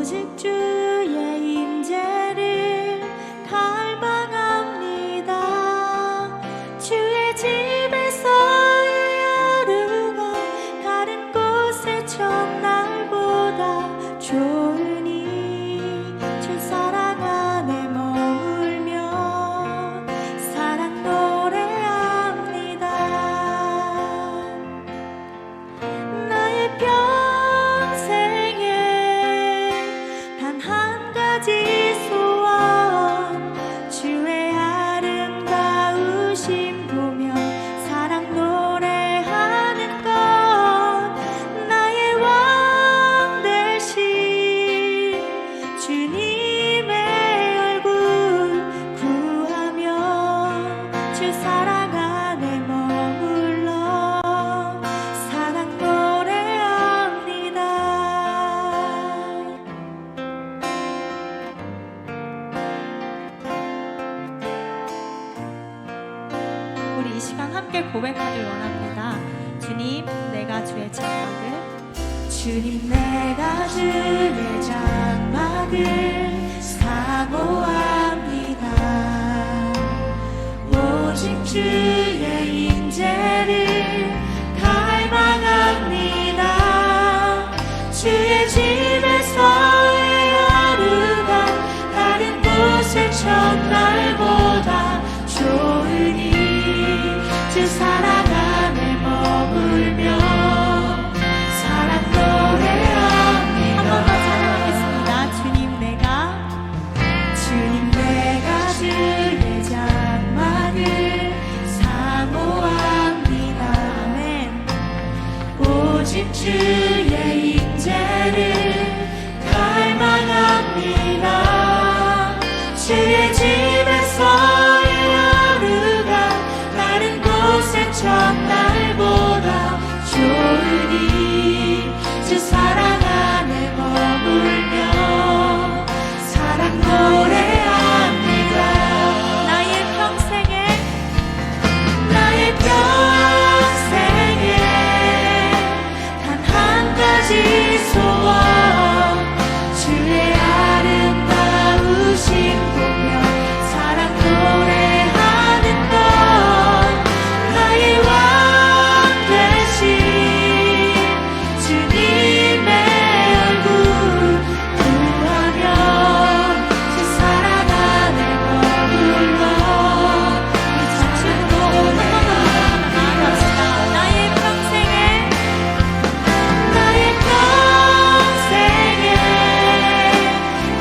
오직 주의 임재를 갈망합니다. 주의 집에서의 하루가 다른 곳의 첫날보다 좋으니 주 사랑 안에 머물며 사랑 노래합니다. 나의 평생에 단 한 가지 소원, 주의 아름다우심 보며 사랑 노래하는 것. 나의 왕 되신 주님의 얼굴 구하며 주 사랑 안에 머물러 사랑 노래합니다. 우리 이 시간 함께 고백하길 원합니다. 주님, 내가 주의 장막을, 주님, 내가 주의 장막을 사모합니다. 오직 주의 임재를 갈망합니다. 주의 집에서의 하루가 다른 곳의 첫날보다 좋으니 주 사랑 안에 머물며 사랑 노래합니다. 한 번 더 찬양하겠습니다. 주님, 내가 주의 장막을 사모합니다. 아멘. 오직 주의 임재를 갈망합니다. 주의 집에서의 하루가 다른 곳의 첫날보다 좋으니 주 사랑 안에 머물며 사랑 노래합니다. 나의 평생에 단 한 가지 소원, 주의 아름다우심 보며 사랑 노래하는 것. 나의 왕 되신 주님의 얼굴 구하며 주 사랑 안에 머물러 이 자축으로 나아갑시다. 나의 평생에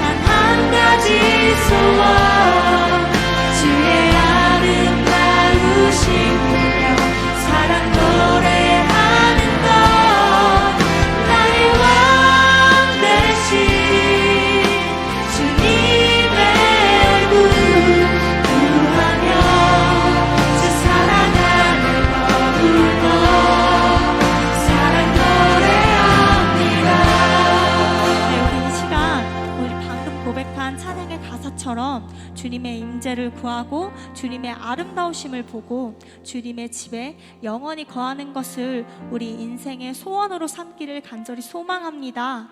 단 한 가지 소원, 주의 아름다우심 보며 사랑 노래하는 것. 나의 왕 되신 주님의 얼굴 구하며 주 사랑 안에 머물러 사랑 노래합니다. 네, 우리 이 시간 우리 방금 고백한 찬양의 가사처럼 주님의 임재를 구하고 주님의 아름다우심을 보고 주님의 집에 영원히 거하는 것을 우리 인생의 소원으로 삼기를 간절히 소망합니다.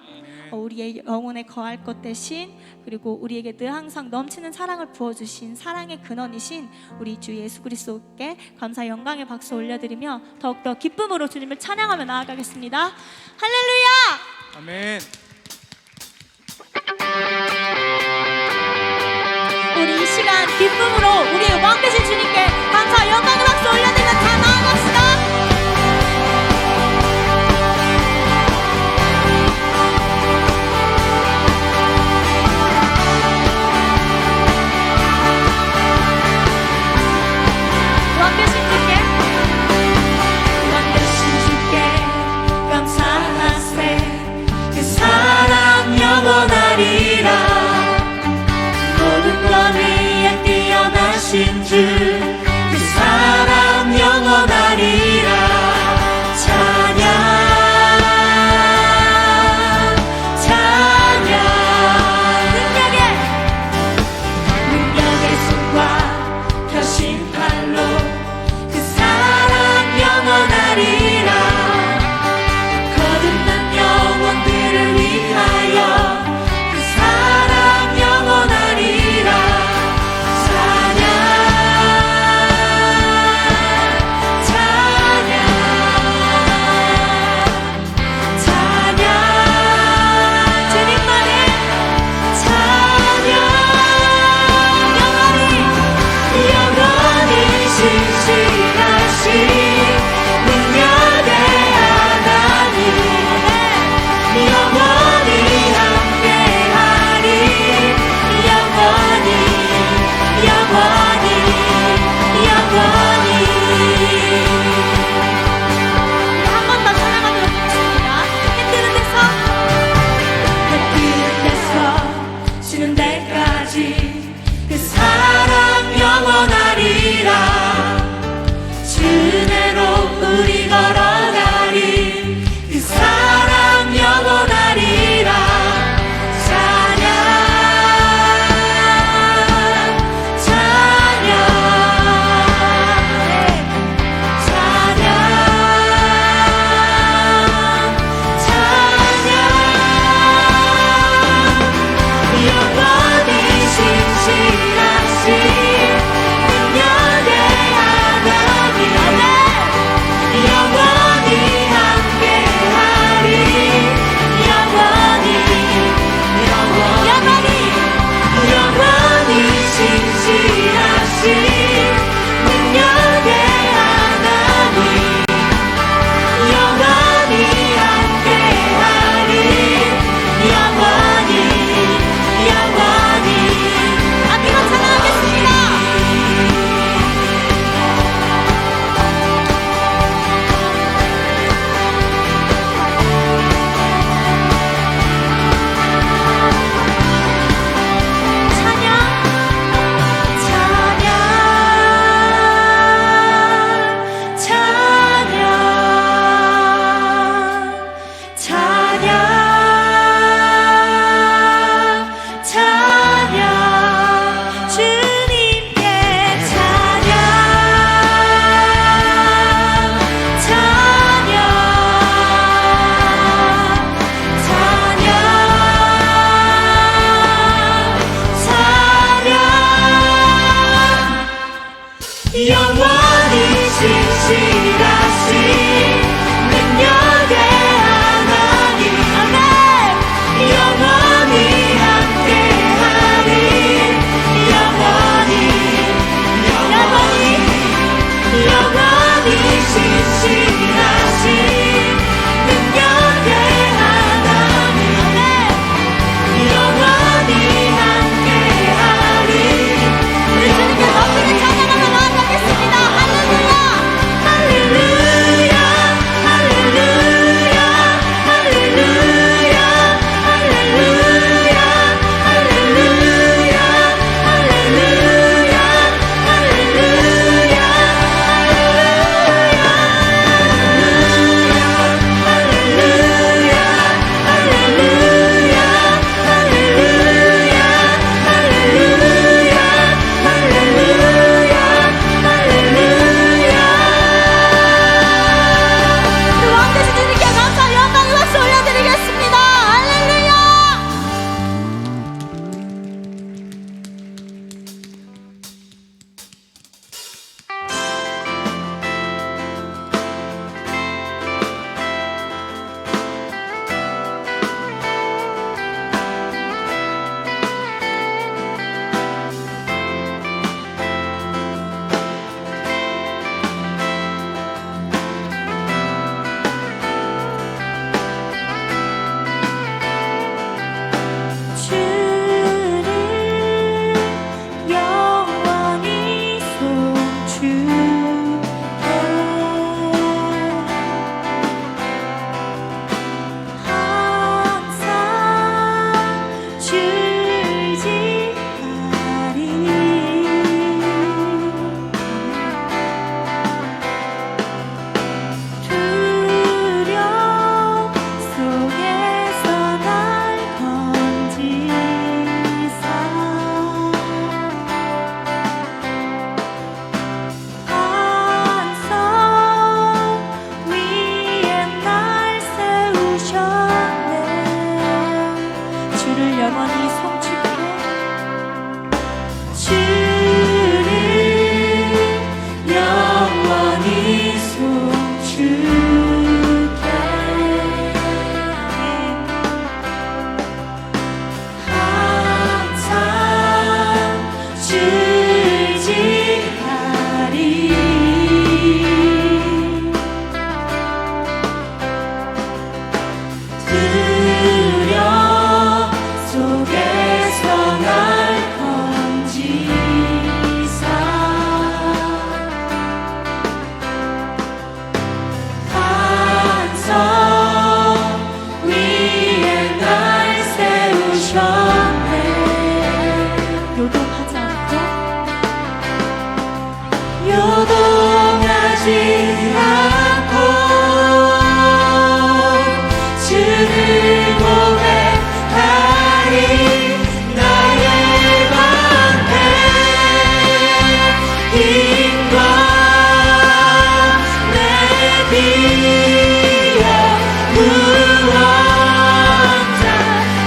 우리의 영혼에 거할 것 대신, 그리고 우리에게 늘 항상 넘치는 사랑을 부어주신 사랑의 근원이신 우리 주 예수 그리스도께 감사 영광의 박수 올려드리며 더욱더 기쁨으로 주님을 찬양하며 나아가겠습니다. 할렐루야! 아멘. 우리 이 시간 기쁨으로 우리의 왕 되신 주님께 감사 영광의 박수 올려드리며 다 나아갑시다. 왕 되신 주께 감사하세. 그 사랑 영원하리라. 모든 것 위에 뛰어나신 주, 그 사랑 영원하리라. 찬양 찬양. 능력의 손과 펴신 팔로 그 사랑 영원하리라. 거듭난 영혼들을 위하여 주를 영원히 송축해 주를 영원히 송축해 항상 주 요동하지 않고 주를 고백하리 나의 방패 힘과 내 비어 구원자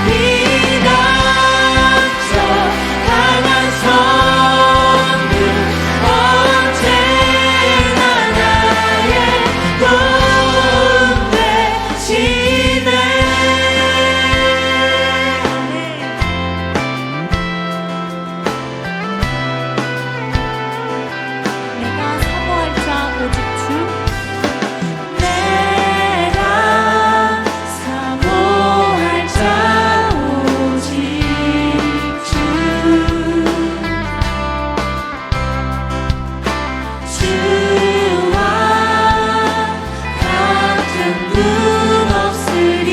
피난처 강한 성부 언제나 나의 돈 대신에 내가 사모할 자 오직 주 내가 사모할 자 오직 주 주와 같은 분 없으리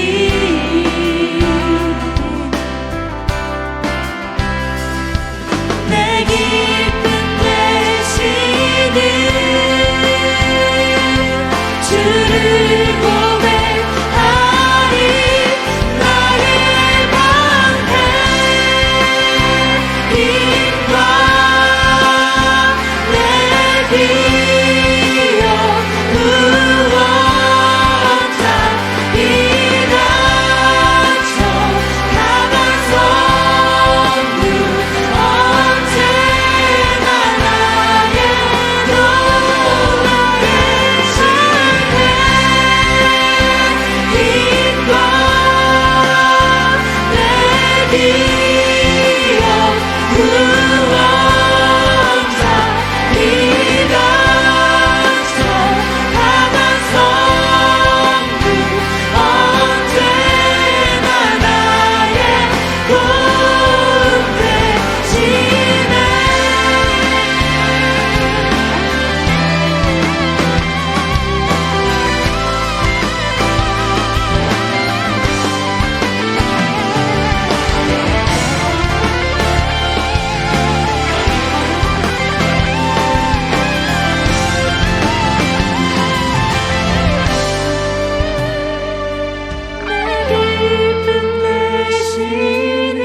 내 기쁨 되시는 주를 고백하리 나의 방패 힘과 내 비어 구원자 피난처 강한 성부 언제나 나의 도움 대신에 힘과 내 비어 구원자 피난처 강한 성부 언제나 나의 도움 대신에 내 기쁨 되시는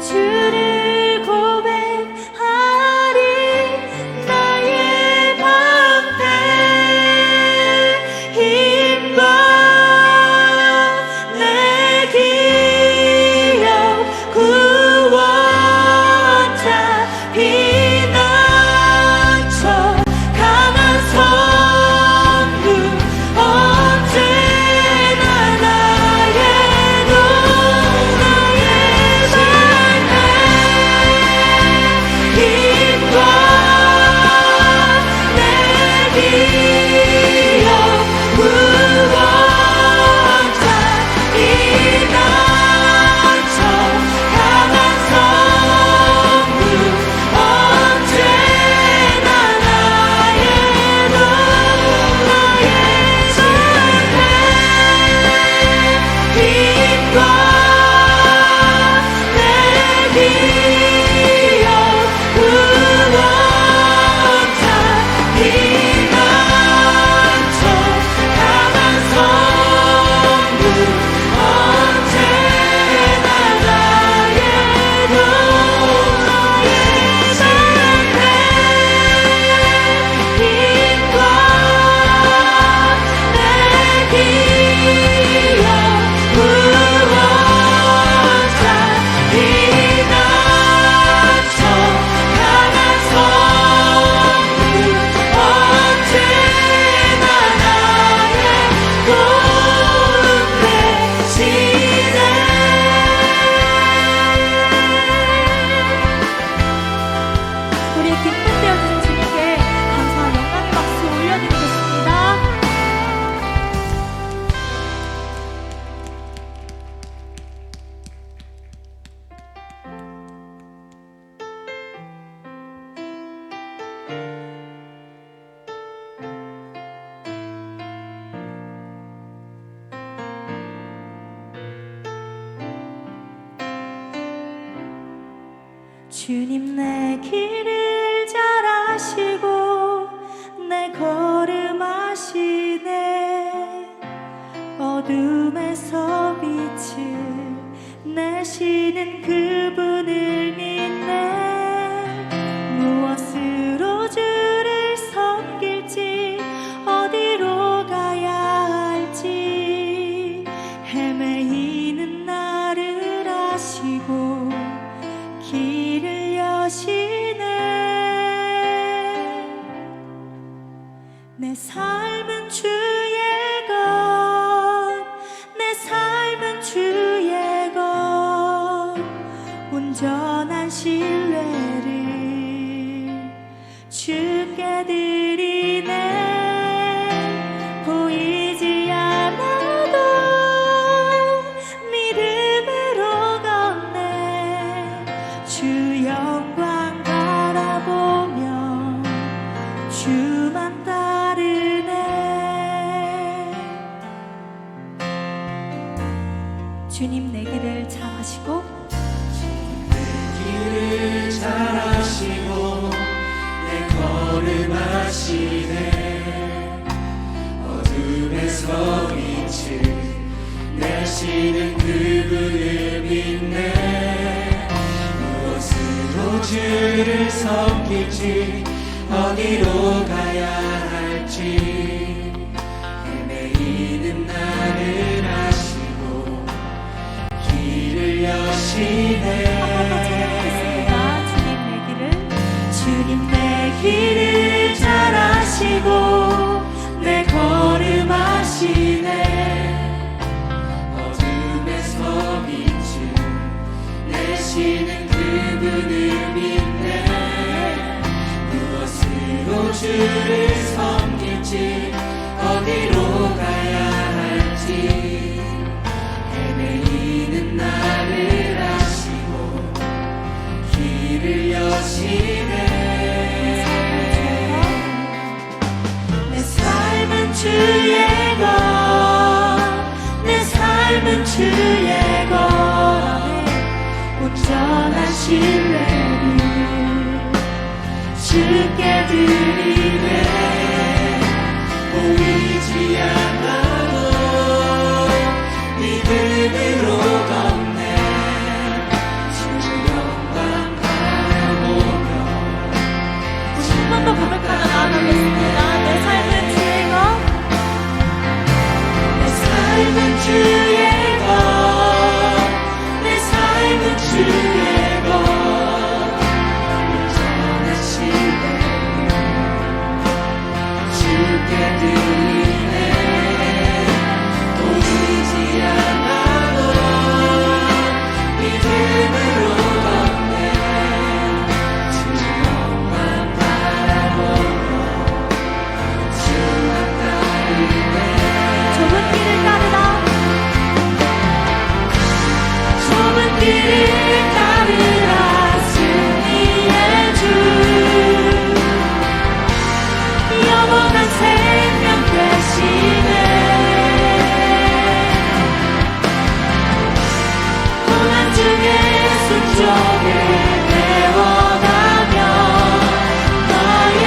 주를 고백하리 나의 방패 힘과 내 기업 구원자 피난처 강한 성부 언제나 나의 돈 나의 삶의 힘과 내 비어 구원자 피난처 강한 성부 언제나 나의 돈 나의 삶의 힘과 내 비어 구원자 피난처 강한 성부 언제나 우리의 기쁨 되어주신 주님께 감사와 영광의 박수 올려드리겠습니다. 주님 내 길을 잘 아시고 내 걸음 아시네. 어둠에서 빛을 내시는 그분을 믿네. 무엇으로 주를 섬길지 어디로 가야 할지 헤매이는 나를 아시고 길을 여시네. 내 삶은 주의 것, 내 삶은 주의 것. 온전한 신뢰를 주께 드리네. 보이지 않아도 믿음으로 걷네. 주 영광 바라보며 주만 따르네. 주님 내 길을 잘 아시고 길을 잘 아시고 내 걸음 아시네. 어둠에서 빛을 내시는 그분을 믿네. 무엇으로 주를 섬길지 어디로 가야 할지 헤매이는 나를 아시고 길을 여시네. 주님 내 길을 잘 아시고 내 걸음 아시네. 어둠에서 빛을 내시는 그분을 믿네. 무엇으로 주를 섬길지 어디로 가야 할지 헤매이는 나를 아시고 길을 여시네. 내 삶은 주의 것, 내 삶은 주의 것. 온전한 신뢰를 주께 드리네. 보이지 않아도 믿음으로 걷네. 주 영광 바라보며 한 번 더 고백하며 나아가겠습니다. 내 삶은 주의 것, 내 삶은 주의 것, 내 삶은 주의 것. 온전한 신뢰를 주께 드리네. 보이지 않아도 믿음으로 걷네. 주 영광 바라보며 주만 따르네. 좁은 길을 따르라, 좁은 길을 따르라. 승리의 주 영원한 생명 되시네. 고난 중에 순종을 배워가며 너의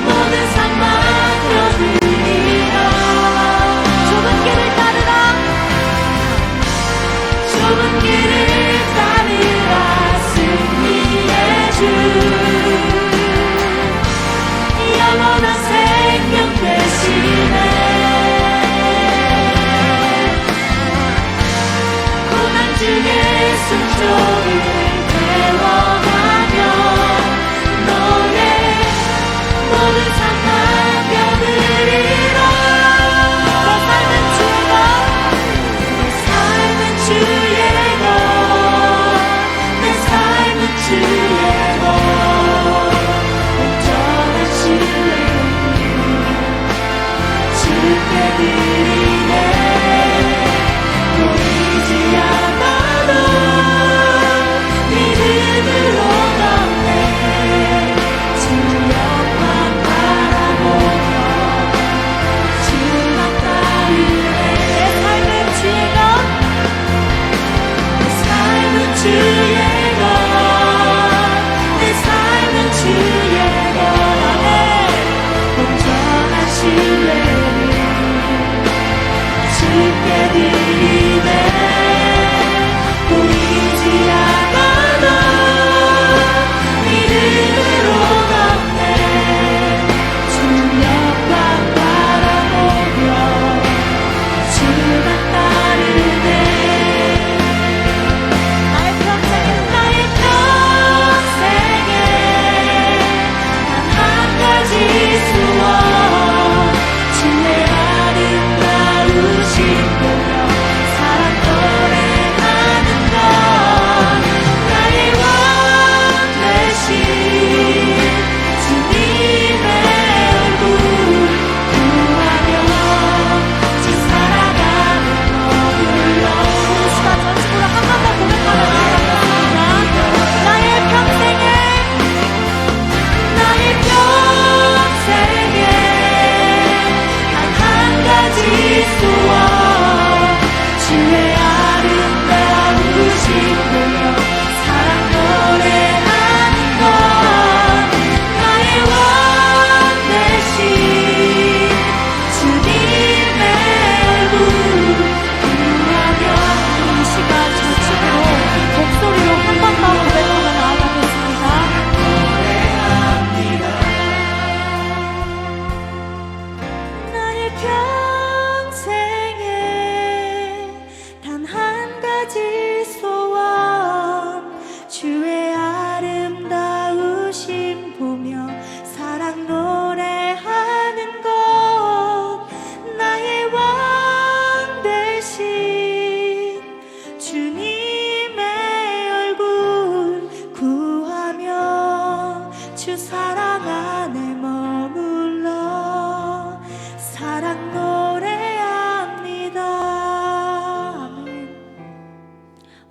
모든 삶 맡겨드리라. 좁은 길을 따르라, 좁은 길을 따르라. 승리의 주 영원한 생명 되시네. 고난 중에 순종을 배워가며 너의 모든 삶 맡겨드리라. 내 삶은 주의 것, 내 삶은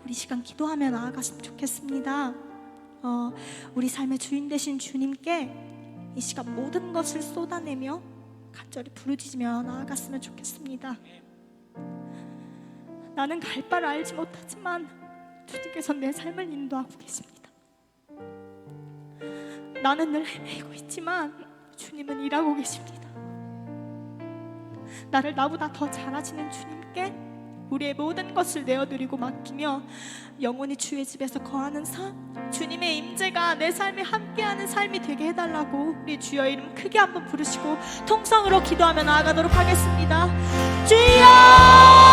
우리 시간 기도하며 나아갔으면 좋겠습니다. 우리 삶의 주인 되신 주님께 이 시간 모든 것을 쏟아내며 간절히 부르짖으며 나아갔으면 좋겠습니다. 나는 갈 바를 알지 못하지만 주님께서 내 삶을 인도하고 계십니다. 나는 늘 헤매고 있지만 주님은 일하고 계십니다. 나를 나보다 더 잘 아시는 주님께 우리의 모든 것을 내어드리고 맡기며 영원히 주의 집에서 거하는 삶, 주님의 임재가 내 삶에 함께하는 삶이 되게 해달라고 우리 주여 이름 크게 한번 부르시고 통성으로 기도하며 나아가도록 하겠습니다. 주여!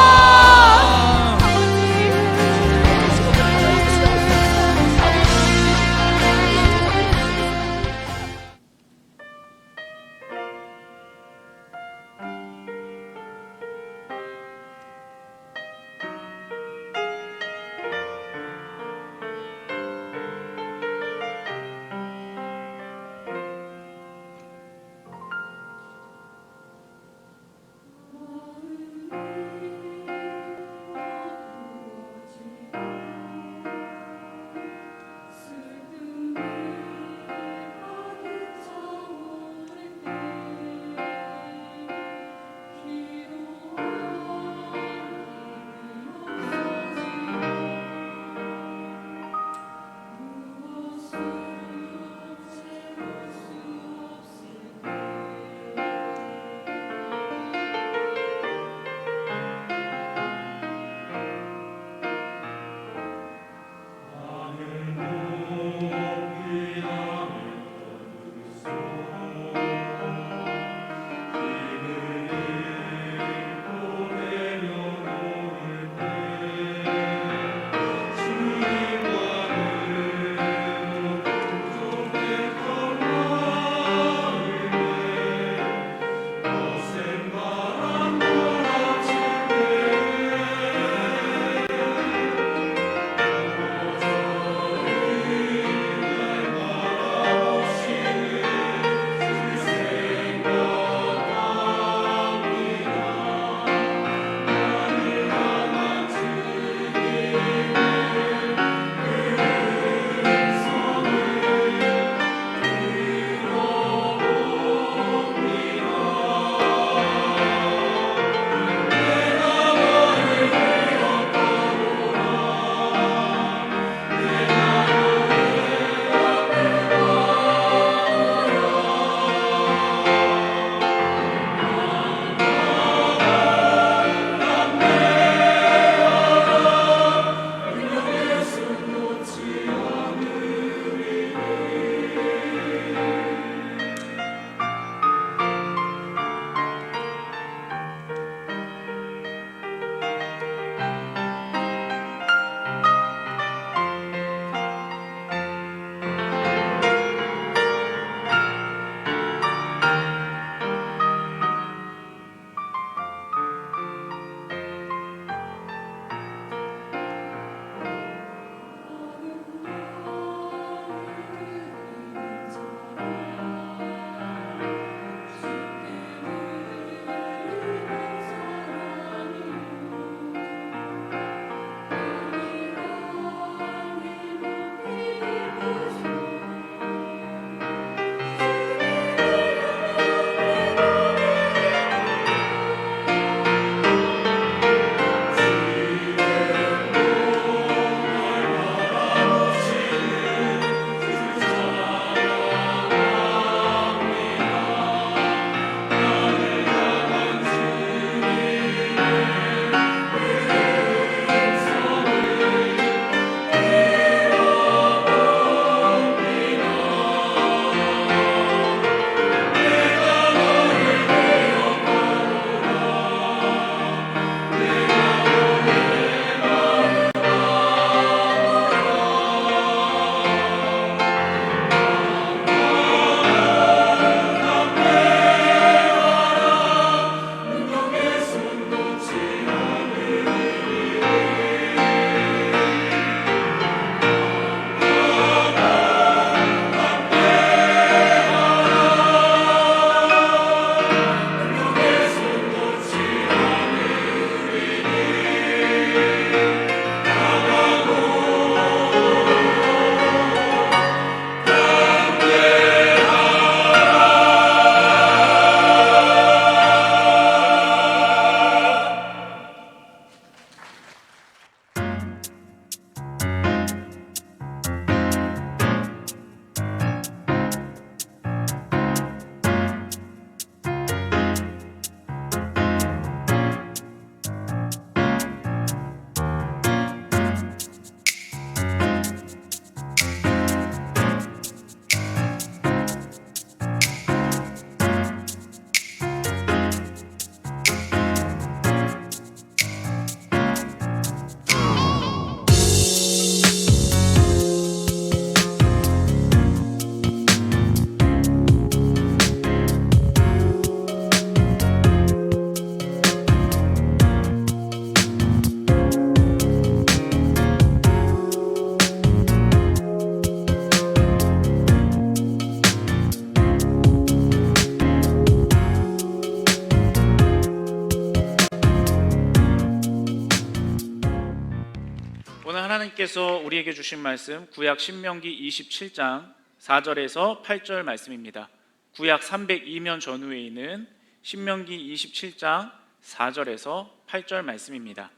오늘 하나님께서 우리에게 주신 말씀 구약 신명기 27장 4절에서 8절 말씀입니다. 구약 302년 전후에 있는 신명기 27장 4절에서 8절 말씀입니다.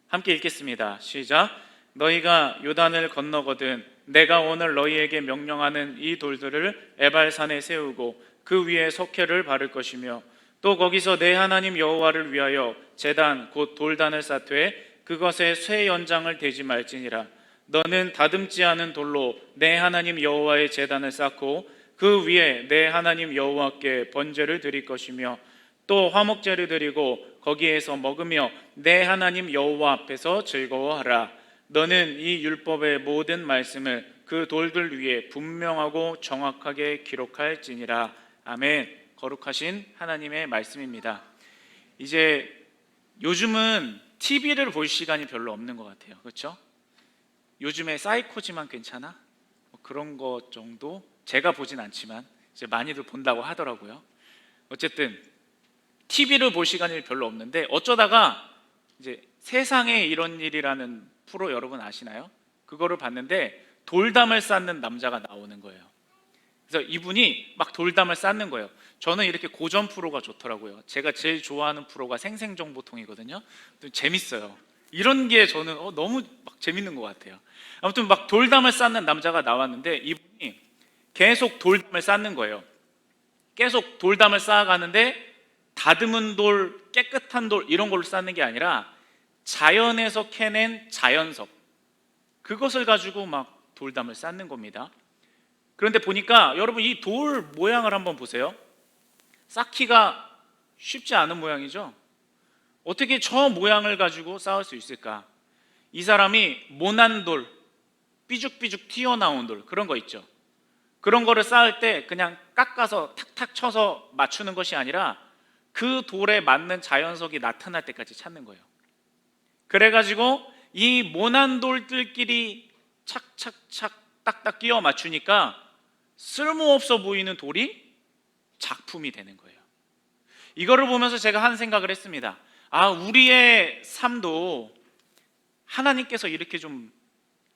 함께 읽겠습니다. 시작. 너희가 요단을 건너거든 내가 오늘 너희에게 명령하는 이 돌들을 에발산에 세우고 그 위에 석회를 바를 것이며 또 거기서 내 하나님 여호와를 위하여 제단 곧 돌단을 쌓되 그것에 쇠 연장을 대지 말지니라. 너는 다듬지 않은 돌로 내 하나님 여호와의 제단을 쌓고 그 위에 내 하나님 여호와께 번제를 드릴 것이며 또 화목제를 드리고 거기에서 먹으며 내 하나님 여호와 앞에서 즐거워하라. 너는 이 율법의 모든 말씀을 그 돌들 위에 분명하고 정확하게 기록할지니라. 아멘. 거룩하신 하나님의 말씀입니다. 이제 요즘은 TV를 볼 시간이 별로 없는 것 같아요. 그렇죠? 요즘에 사이코지만 괜찮아? 뭐 그런 것 정도? 제가 보진 않지만 이제 많이들 본다고 하더라고요. 어쨌든 TV를 볼 시간이 별로 없는데 어쩌다가 이제 세상에 이런 일이라는 프로 여러분 아시나요? 그거를 봤는데 돌담을 쌓는 남자가 나오는 거예요. 그래서 이분이 막 돌담을 쌓는 거예요. 저는 이렇게 고전 프로가 좋더라고요. 제가 제일 좋아하는 프로가 생생정보통이거든요. 재밌어요. 이런 게 저는 너무 막 재밌는 것 같아요. 아무튼 막 돌담을 쌓는 남자가 나왔는데 이분이 계속 돌담을 쌓는 거예요. 계속 돌담을 쌓아가는데 다듬은 돌, 깨끗한 돌 이런 걸로 쌓는 게 아니라 자연에서 캐낸 자연석 그것을 가지고 막 돌담을 쌓는 겁니다. 그런데 보니까 여러분 이 돌 모양을 한번 보세요. 쌓기가 쉽지 않은 모양이죠. 어떻게 저 모양을 가지고 쌓을 수 있을까? 이 사람이 모난 돌, 삐죽삐죽 튀어나온 돌 그런 거 있죠. 그런 거를 쌓을 때 그냥 깎아서 탁탁 쳐서 맞추는 것이 아니라 그 돌에 맞는 자연석이 나타날 때까지 찾는 거예요. 그래가지고 이 모난 돌들끼리 착착착 딱딱 끼워 맞추니까 쓸모없어 보이는 돌이 작품이 되는 거예요. 이거를 보면서 제가 한 생각을 했습니다. 우리의 삶도 하나님께서 이렇게 좀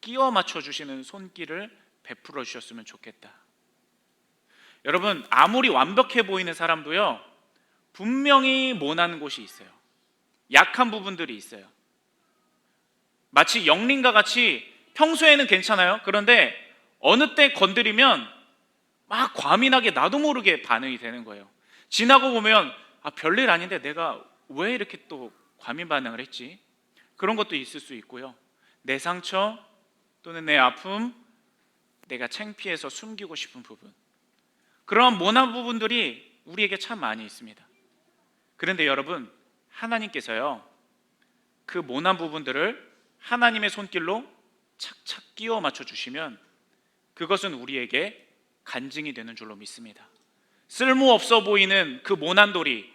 끼워 맞춰 주시는 손길을 베풀어 주셨으면 좋겠다. 여러분 아무리 완벽해 보이는 사람도요 분명히 모난 곳이 있어요. 약한 부분들이 있어요. 마치 영린과 같이 평소에는 괜찮아요. 그런데 어느 때 건드리면 막 과민하게 나도 모르게 반응이 되는 거예요. 지나고 보면 별일 아닌데 내가 왜 이렇게 또 과민 반응을 했지? 그런 것도 있을 수 있고요. 내 상처 또는 내 아픔, 내가 창피해서 숨기고 싶은 부분, 그런 모난 부분들이 우리에게 참 많이 있습니다. 그런데 여러분 하나님께서요 그 모난 부분들을 하나님의 손길로 착착 끼워 맞춰 주시면 그것은 우리에게 간증이 되는 줄로 믿습니다. 쓸모없어 보이는 그 모난 돌이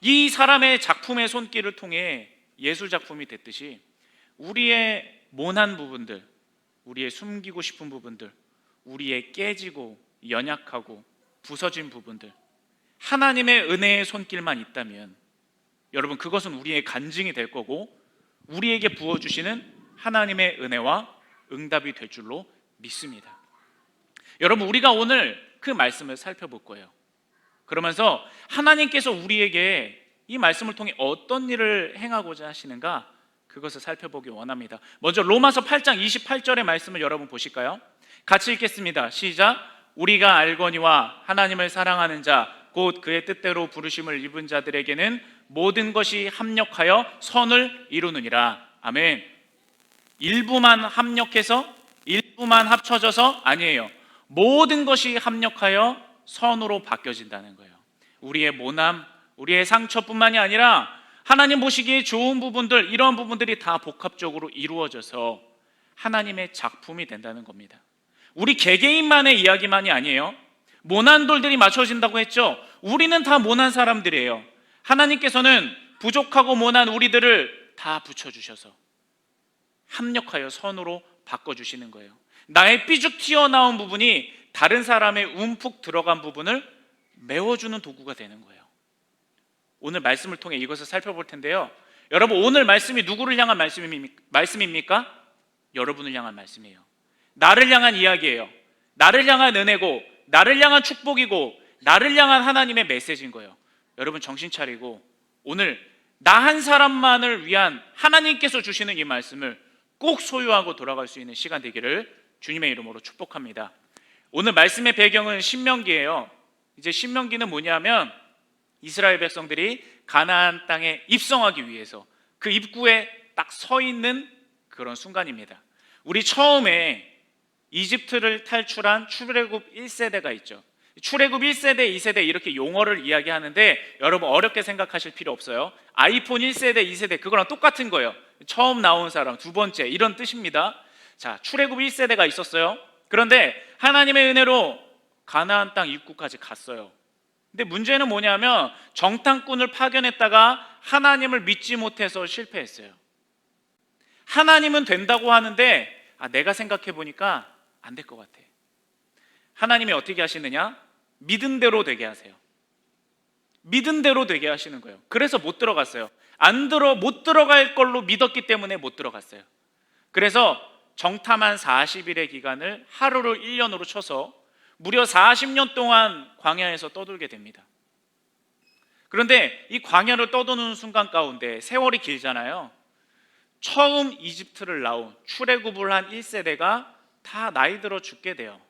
이 사람의 작품의 손길을 통해 예술 작품이 됐듯이 우리의 모난 부분들, 우리의 숨기고 싶은 부분들, 우리의 깨지고 연약하고 부서진 부분들, 하나님의 은혜의 손길만 있다면 여러분 그것은 우리의 간증이 될 거고 우리에게 부어주시는 하나님의 은혜와 응답이 될 줄로 믿습니다. 여러분 우리가 오늘 그 말씀을 살펴볼 거예요. 그러면서 하나님께서 우리에게 이 말씀을 통해 어떤 일을 행하고자 하시는가 그것을 살펴보기 원합니다. 먼저 로마서 8장 28절의 말씀을 여러분 보실까요? 같이 읽겠습니다. 시작. 우리가 알거니와 하나님을 사랑하는 자 곧 그의 뜻대로 부르심을 입은 자들에게는 모든 것이 합력하여 선을 이루느니라. 아멘. 일부만 합력해서 일부만 합쳐져서 아니에요. 모든 것이 합력하여 선으로 바뀌어진다는 거예요. 우리의 모남, 우리의 상처뿐만이 아니라 하나님 보시기에 좋은 부분들, 이런 부분들이 다 복합적으로 이루어져서 하나님의 작품이 된다는 겁니다. 우리 개개인만의 이야기만이 아니에요. 모난 돌들이 맞춰진다고 했죠. 우리는 다 모난 사람들이에요. 하나님께서는 부족하고 모난 우리들을 다 붙여주셔서 합력하여 선으로 바꿔주시는 거예요. 나의 삐죽 튀어나온 부분이 다른 사람의 움푹 들어간 부분을 메워주는 도구가 되는 거예요. 오늘 말씀을 통해 이것을 살펴볼 텐데요. 여러분, 오늘 말씀이 누구를 향한 말씀입니까? 여러분을 향한 말씀이에요. 나를 향한 이야기예요. 나를 향한 은혜고, 나를 향한 축복이고, 나를 향한 하나님의 메시지인 거예요. 여러분, 정신 차리고 오늘 나 한 사람만을 위한 하나님께서 주시는 이 말씀을 꼭 소유하고 돌아갈 수 있는 시간 되기를 주님의 이름으로 축복합니다. 오늘 말씀의 배경은 신명기예요. 이제 신명기는 뭐냐면 이스라엘 백성들이 가나안 땅에 입성하기 위해서 그 입구에 딱 서 있는 그런 순간입니다. 우리 처음에 이집트를 탈출한 출애굽 1세대가 있죠. 출애굽 1세대, 2세대 이렇게 용어를 이야기하는데 여러분 어렵게 생각하실 필요 없어요. 아이폰 1세대, 2세대 그거랑 똑같은 거예요. 처음 나온 사람, 두 번째 이런 뜻입니다. 자, 출애굽 1세대가 있었어요. 그런데 하나님의 은혜로 가나안 땅 입구까지 갔어요. 근데 문제는 뭐냐면 정탐꾼을 파견했다가 하나님을 믿지 못해서 실패했어요. 하나님은 된다고 하는데 내가 생각해 보니까 안 될 것 같아. 하나님이 어떻게 하시느냐? 믿은 대로 되게 하세요. 믿은 대로 되게 하시는 거예요. 그래서 못 들어갔어요. 못 들어갈 걸로 믿었기 때문에 못 들어갔어요. 그래서 정탐한 40일의 기간을 하루를 1년으로 쳐서 무려 40년 동안 광야에서 떠돌게 됩니다. 그런데 이 광야를 떠도는 순간 가운데 세월이 길잖아요. 처음 이집트를 나온 출애굽을 한 1세대가 다 나이 들어 죽게 돼요.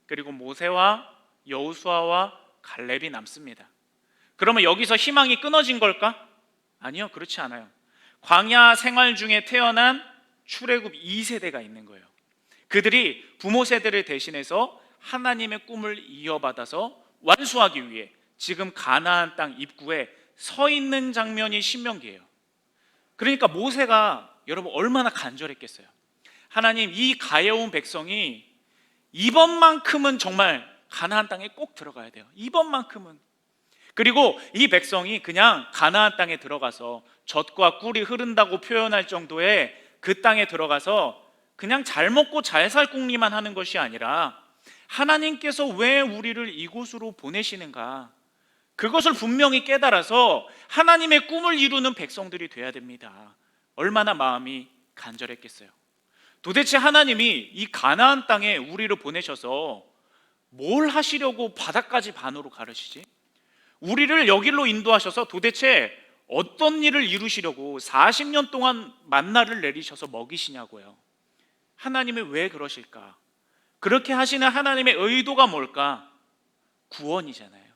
그리고 모세와 여호수아와 갈렙이 남습니다. 그러면 여기서 희망이 끊어진 걸까? 아니요, 그렇지 않아요. 광야 생활 중에 태어난 출애굽 2세대가 있는 거예요. 그들이 부모 세대를 대신해서 하나님의 꿈을 이어받아서 완수하기 위해 지금 가나안 땅 입구에 서 있는 장면이 신명기예요. 그러니까 모세가 여러분 얼마나 간절했겠어요. 하나님, 이 가여운 백성이 이번만큼은 정말 가나안 땅에 꼭 들어가야 돼요. 이번만큼은. 그리고 이 백성이 그냥 가나안 땅에 들어가서 젖과 꿀이 흐른다고 표현할 정도의 그 땅에 들어가서 그냥 잘 먹고 잘 살 궁리만 하는 것이 아니라 하나님께서 왜 우리를 이곳으로 보내시는가, 그것을 분명히 깨달아서 하나님의 꿈을 이루는 백성들이 돼야 됩니다. 얼마나 마음이 간절했겠어요. 도대체 하나님이 이 가나안 땅에 우리를 보내셔서 뭘 하시려고 바다까지 반으로 가르시지? 우리를 여기로 인도하셔서 도대체 어떤 일을 이루시려고 40년 동안 만나를 내리셔서 먹이시냐고요. 하나님이 왜 그러실까? 그렇게 하시는 하나님의 의도가 뭘까? 구원이잖아요.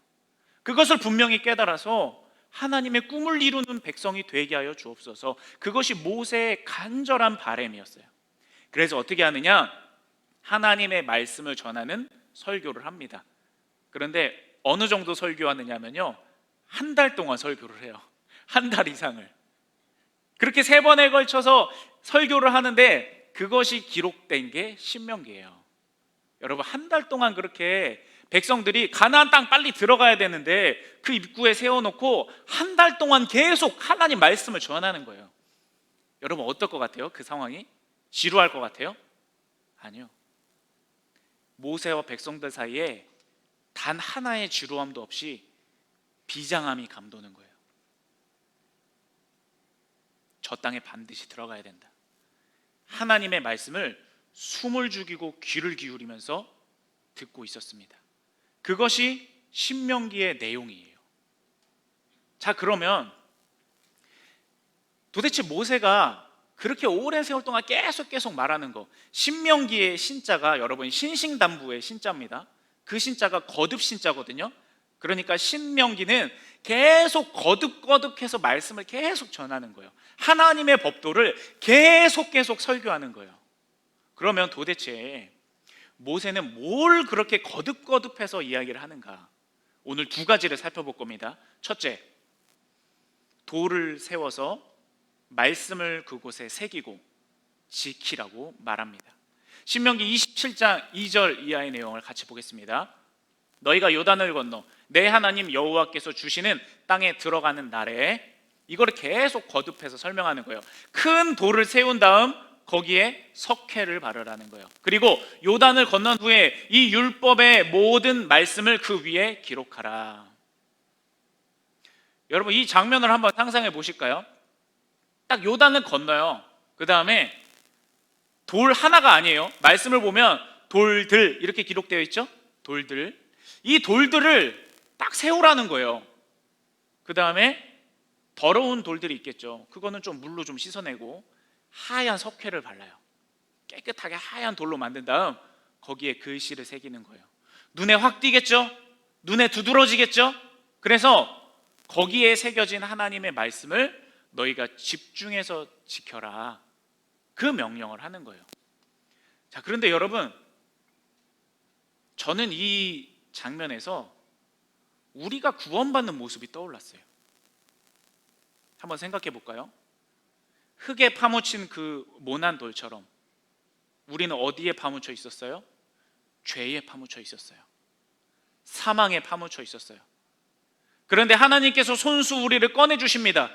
그것을 분명히 깨달아서 하나님의 꿈을 이루는 백성이 되게 하여 주옵소서. 그것이 모세의 간절한 바람이었어요. 그래서 어떻게 하느냐? 하나님의 말씀을 전하는 설교를 합니다. 그런데 어느 정도 설교하느냐면요, 한 달 동안 설교를 해요. 한 달 이상을. 그렇게 3번에 걸쳐서 설교를 하는데 그것이 기록된 게 신명기예요. 여러분, 한 달 동안 그렇게 백성들이 가나안 땅 빨리 들어가야 되는데 그 입구에 세워놓고 한 달 동안 계속 하나님 말씀을 전하는 거예요. 여러분 어떨 것 같아요? 그 상황이? 지루할 것 같아요? 아니요. 모세와 백성들 사이에 단 하나의 지루함도 없이 비장함이 감도는 거예요. 저 땅에 반드시 들어가야 된다. 하나님의 말씀을 숨을 죽이고 귀를 기울이면서 듣고 있었습니다. 그것이 신명기의 내용이에요. 자, 그러면 도대체 모세가 그렇게 오랜 세월 동안 계속 말하는 거, 신명기의 신자가 여러분 신신당부의 신자입니다. 그 신자가 거듭 신자거든요. 그러니까 신명기는 계속 거듭해서 말씀을 계속 전하는 거예요. 하나님의 법도를 계속 설교하는 거예요. 그러면 도대체 모세는 뭘 그렇게 거듭해서 이야기를 하는가? 오늘 2가지를 살펴볼 겁니다. 첫째, 돌을 세워서 말씀을 그곳에 새기고 지키라고 말합니다. 신명기 27장 2절 이하의 내용을 같이 보겠습니다. 너희가 요단을 건너 내 하나님 여호와께서 주시는 땅에 들어가는 날에, 이거를 계속 거듭해서 설명하는 거예요. 큰 돌을 세운 다음 거기에 석회를 바르라는 거예요. 그리고 요단을 건넌 후에 이 율법의 모든 말씀을 그 위에 기록하라. 여러분 이 장면을 한번 상상해 보실까요? 딱 요단을 건너요. 그 다음에 돌 하나가 아니에요. 말씀을 보면 돌들 이렇게 기록되어 있죠. 돌들, 이 돌들을 딱 세우라는 거예요. 그 다음에 더러운 돌들이 있겠죠. 그거는 좀 물로 좀 씻어내고 하얀 석회를 발라요. 깨끗하게 하얀 돌로 만든 다음 거기에 글씨를 새기는 거예요. 눈에 확 띄겠죠? 눈에 두드러지겠죠? 그래서 거기에 새겨진 하나님의 말씀을 너희가 집중해서 지켜라, 그 명령을 하는 거예요. 자, 그런데 여러분, 저는 이 장면에서 우리가 구원받는 모습이 떠올랐어요. 한번 생각해 볼까요? 흙에 파묻힌 그 모난 돌처럼 우리는 어디에 파묻혀 있었어요? 죄에 파묻혀 있었어요. 사망에 파묻혀 있었어요. 그런데 하나님께서 손수 우리를 꺼내 주십니다.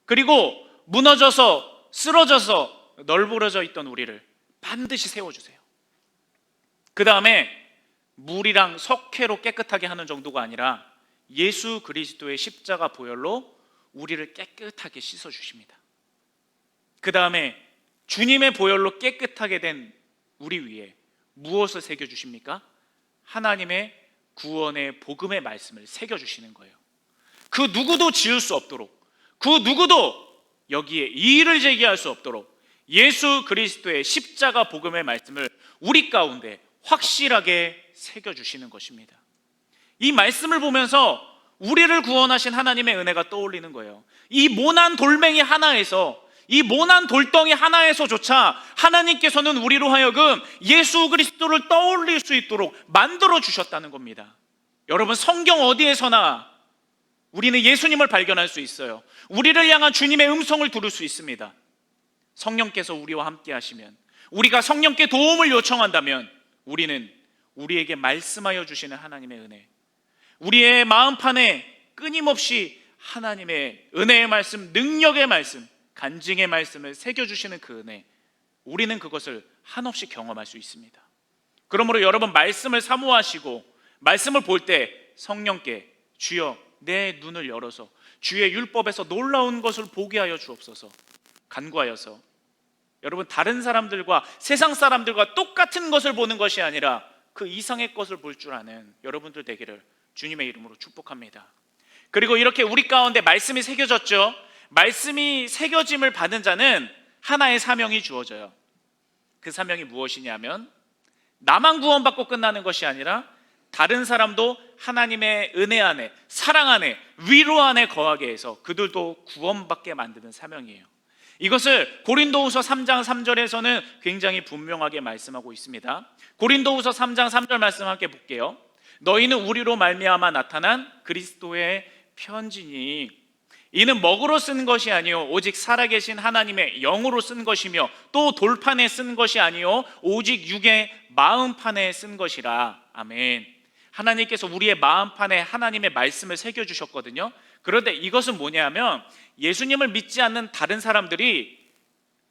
그리고 무너져서 쓰러져서 널브러져 있던 우리를 반드시 세워주세요. 그 다음에 물이랑 석회로 깨끗하게 하는 정도가 아니라 예수 그리스도의 십자가 보혈로 우리를 깨끗하게 씻어주십니다. 그 다음에 주님의 보혈로 깨끗하게 된 우리 위에 무엇을 새겨주십니까? 하나님의 구원의 복음의 말씀을 새겨주시는 거예요. 그 누구도 지을 수 없도록, 그 누구도 여기에 이의를 제기할 수 없도록 예수 그리스도의 십자가 복음의 말씀을 우리 가운데 확실하게 새겨주시는 것입니다. 이 말씀을 보면서 우리를 구원하신 하나님의 은혜가 떠올리는 거예요. 이 모난 돌멩이 하나에서, 이 모난 돌덩이 하나에서조차 하나님께서는 우리로 하여금 예수 그리스도를 떠올릴 수 있도록 만들어 주셨다는 겁니다. 여러분, 성경 어디에서나 우리는 예수님을 발견할 수 있어요. 우리를 향한 주님의 음성을 들을 수 있습니다. 성령께서 우리와 함께 하시면, 우리가 성령께 도움을 요청한다면 우리는 우리에게 말씀하여 주시는 하나님의 은혜, 우리의 마음판에 끊임없이 하나님의 은혜의 말씀, 능력의 말씀, 간증의 말씀을 새겨주시는 그 은혜, 우리는 그것을 한없이 경험할 수 있습니다. 그러므로 여러분, 말씀을 사모하시고 말씀을 볼 때 성령께 주여 내 눈을 열어서 주의 율법에서 놀라운 것을 보게 하여 주옵소서 간구하여서, 여러분, 다른 사람들과 세상 사람들과 똑같은 것을 보는 것이 아니라 그 이상의 것을 볼 줄 아는 여러분들 되기를 주님의 이름으로 축복합니다. 그리고 이렇게 우리 가운데 말씀이 새겨졌죠. 말씀이 새겨짐을 받은 자는 하나의 사명이 주어져요. 그 사명이 무엇이냐면, 나만 구원받고 끝나는 것이 아니라 다른 사람도 하나님의 은혜 안에, 사랑 안에, 위로 안에 거하게 해서 그들도 구원받게 만드는 사명이에요. 이것을 고린도후서 3장 3절에서는 굉장히 분명하게 말씀하고 있습니다. 고린도후서 3장 3절 말씀 함께 볼게요. 너희는 우리로 말미암아 나타난 그리스도의 편지니 이는 먹으로 쓴 것이 아니요 오직 살아계신 하나님의 영으로 쓴 것이며 또 돌판에 쓴 것이 아니요 오직 육의 마음판에 쓴 것이라. 아멘. 하나님께서 우리의 마음판에 하나님의 말씀을 새겨주셨거든요. 그런데 이것은 뭐냐면, 예수님을 믿지 않는 다른 사람들이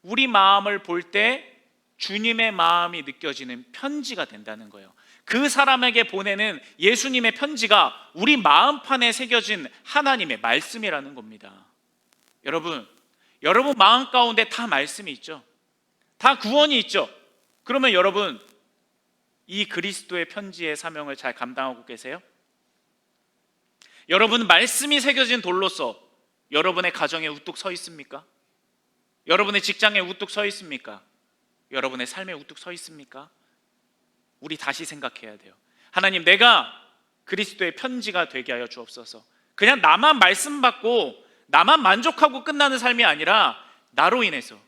우리 마음을 볼 때 주님의 마음이 느껴지는 편지가 된다는 거예요. 그 사람에게 보내는 예수님의 편지가 우리 마음판에 새겨진 하나님의 말씀이라는 겁니다. 여러분 마음 가운데 다 말씀이 있죠. 다 구원이 있죠. 그러면 여러분, 이 그리스도의 편지의 사명을 잘 감당하고 계세요? 여러분, 말씀이 새겨진 돌로서 여러분의 가정에 우뚝 서 있습니까? 여러분의 직장에 우뚝 서 있습니까? 여러분의 삶에 우뚝 서 있습니까? 우리 다시 생각해야 돼요. 하나님, 내가 그리스도의 편지가 되게 하여 주옵소서. 그냥 나만 말씀 받고 나만 만족하고 끝나는 삶이 아니라 나로 인해서,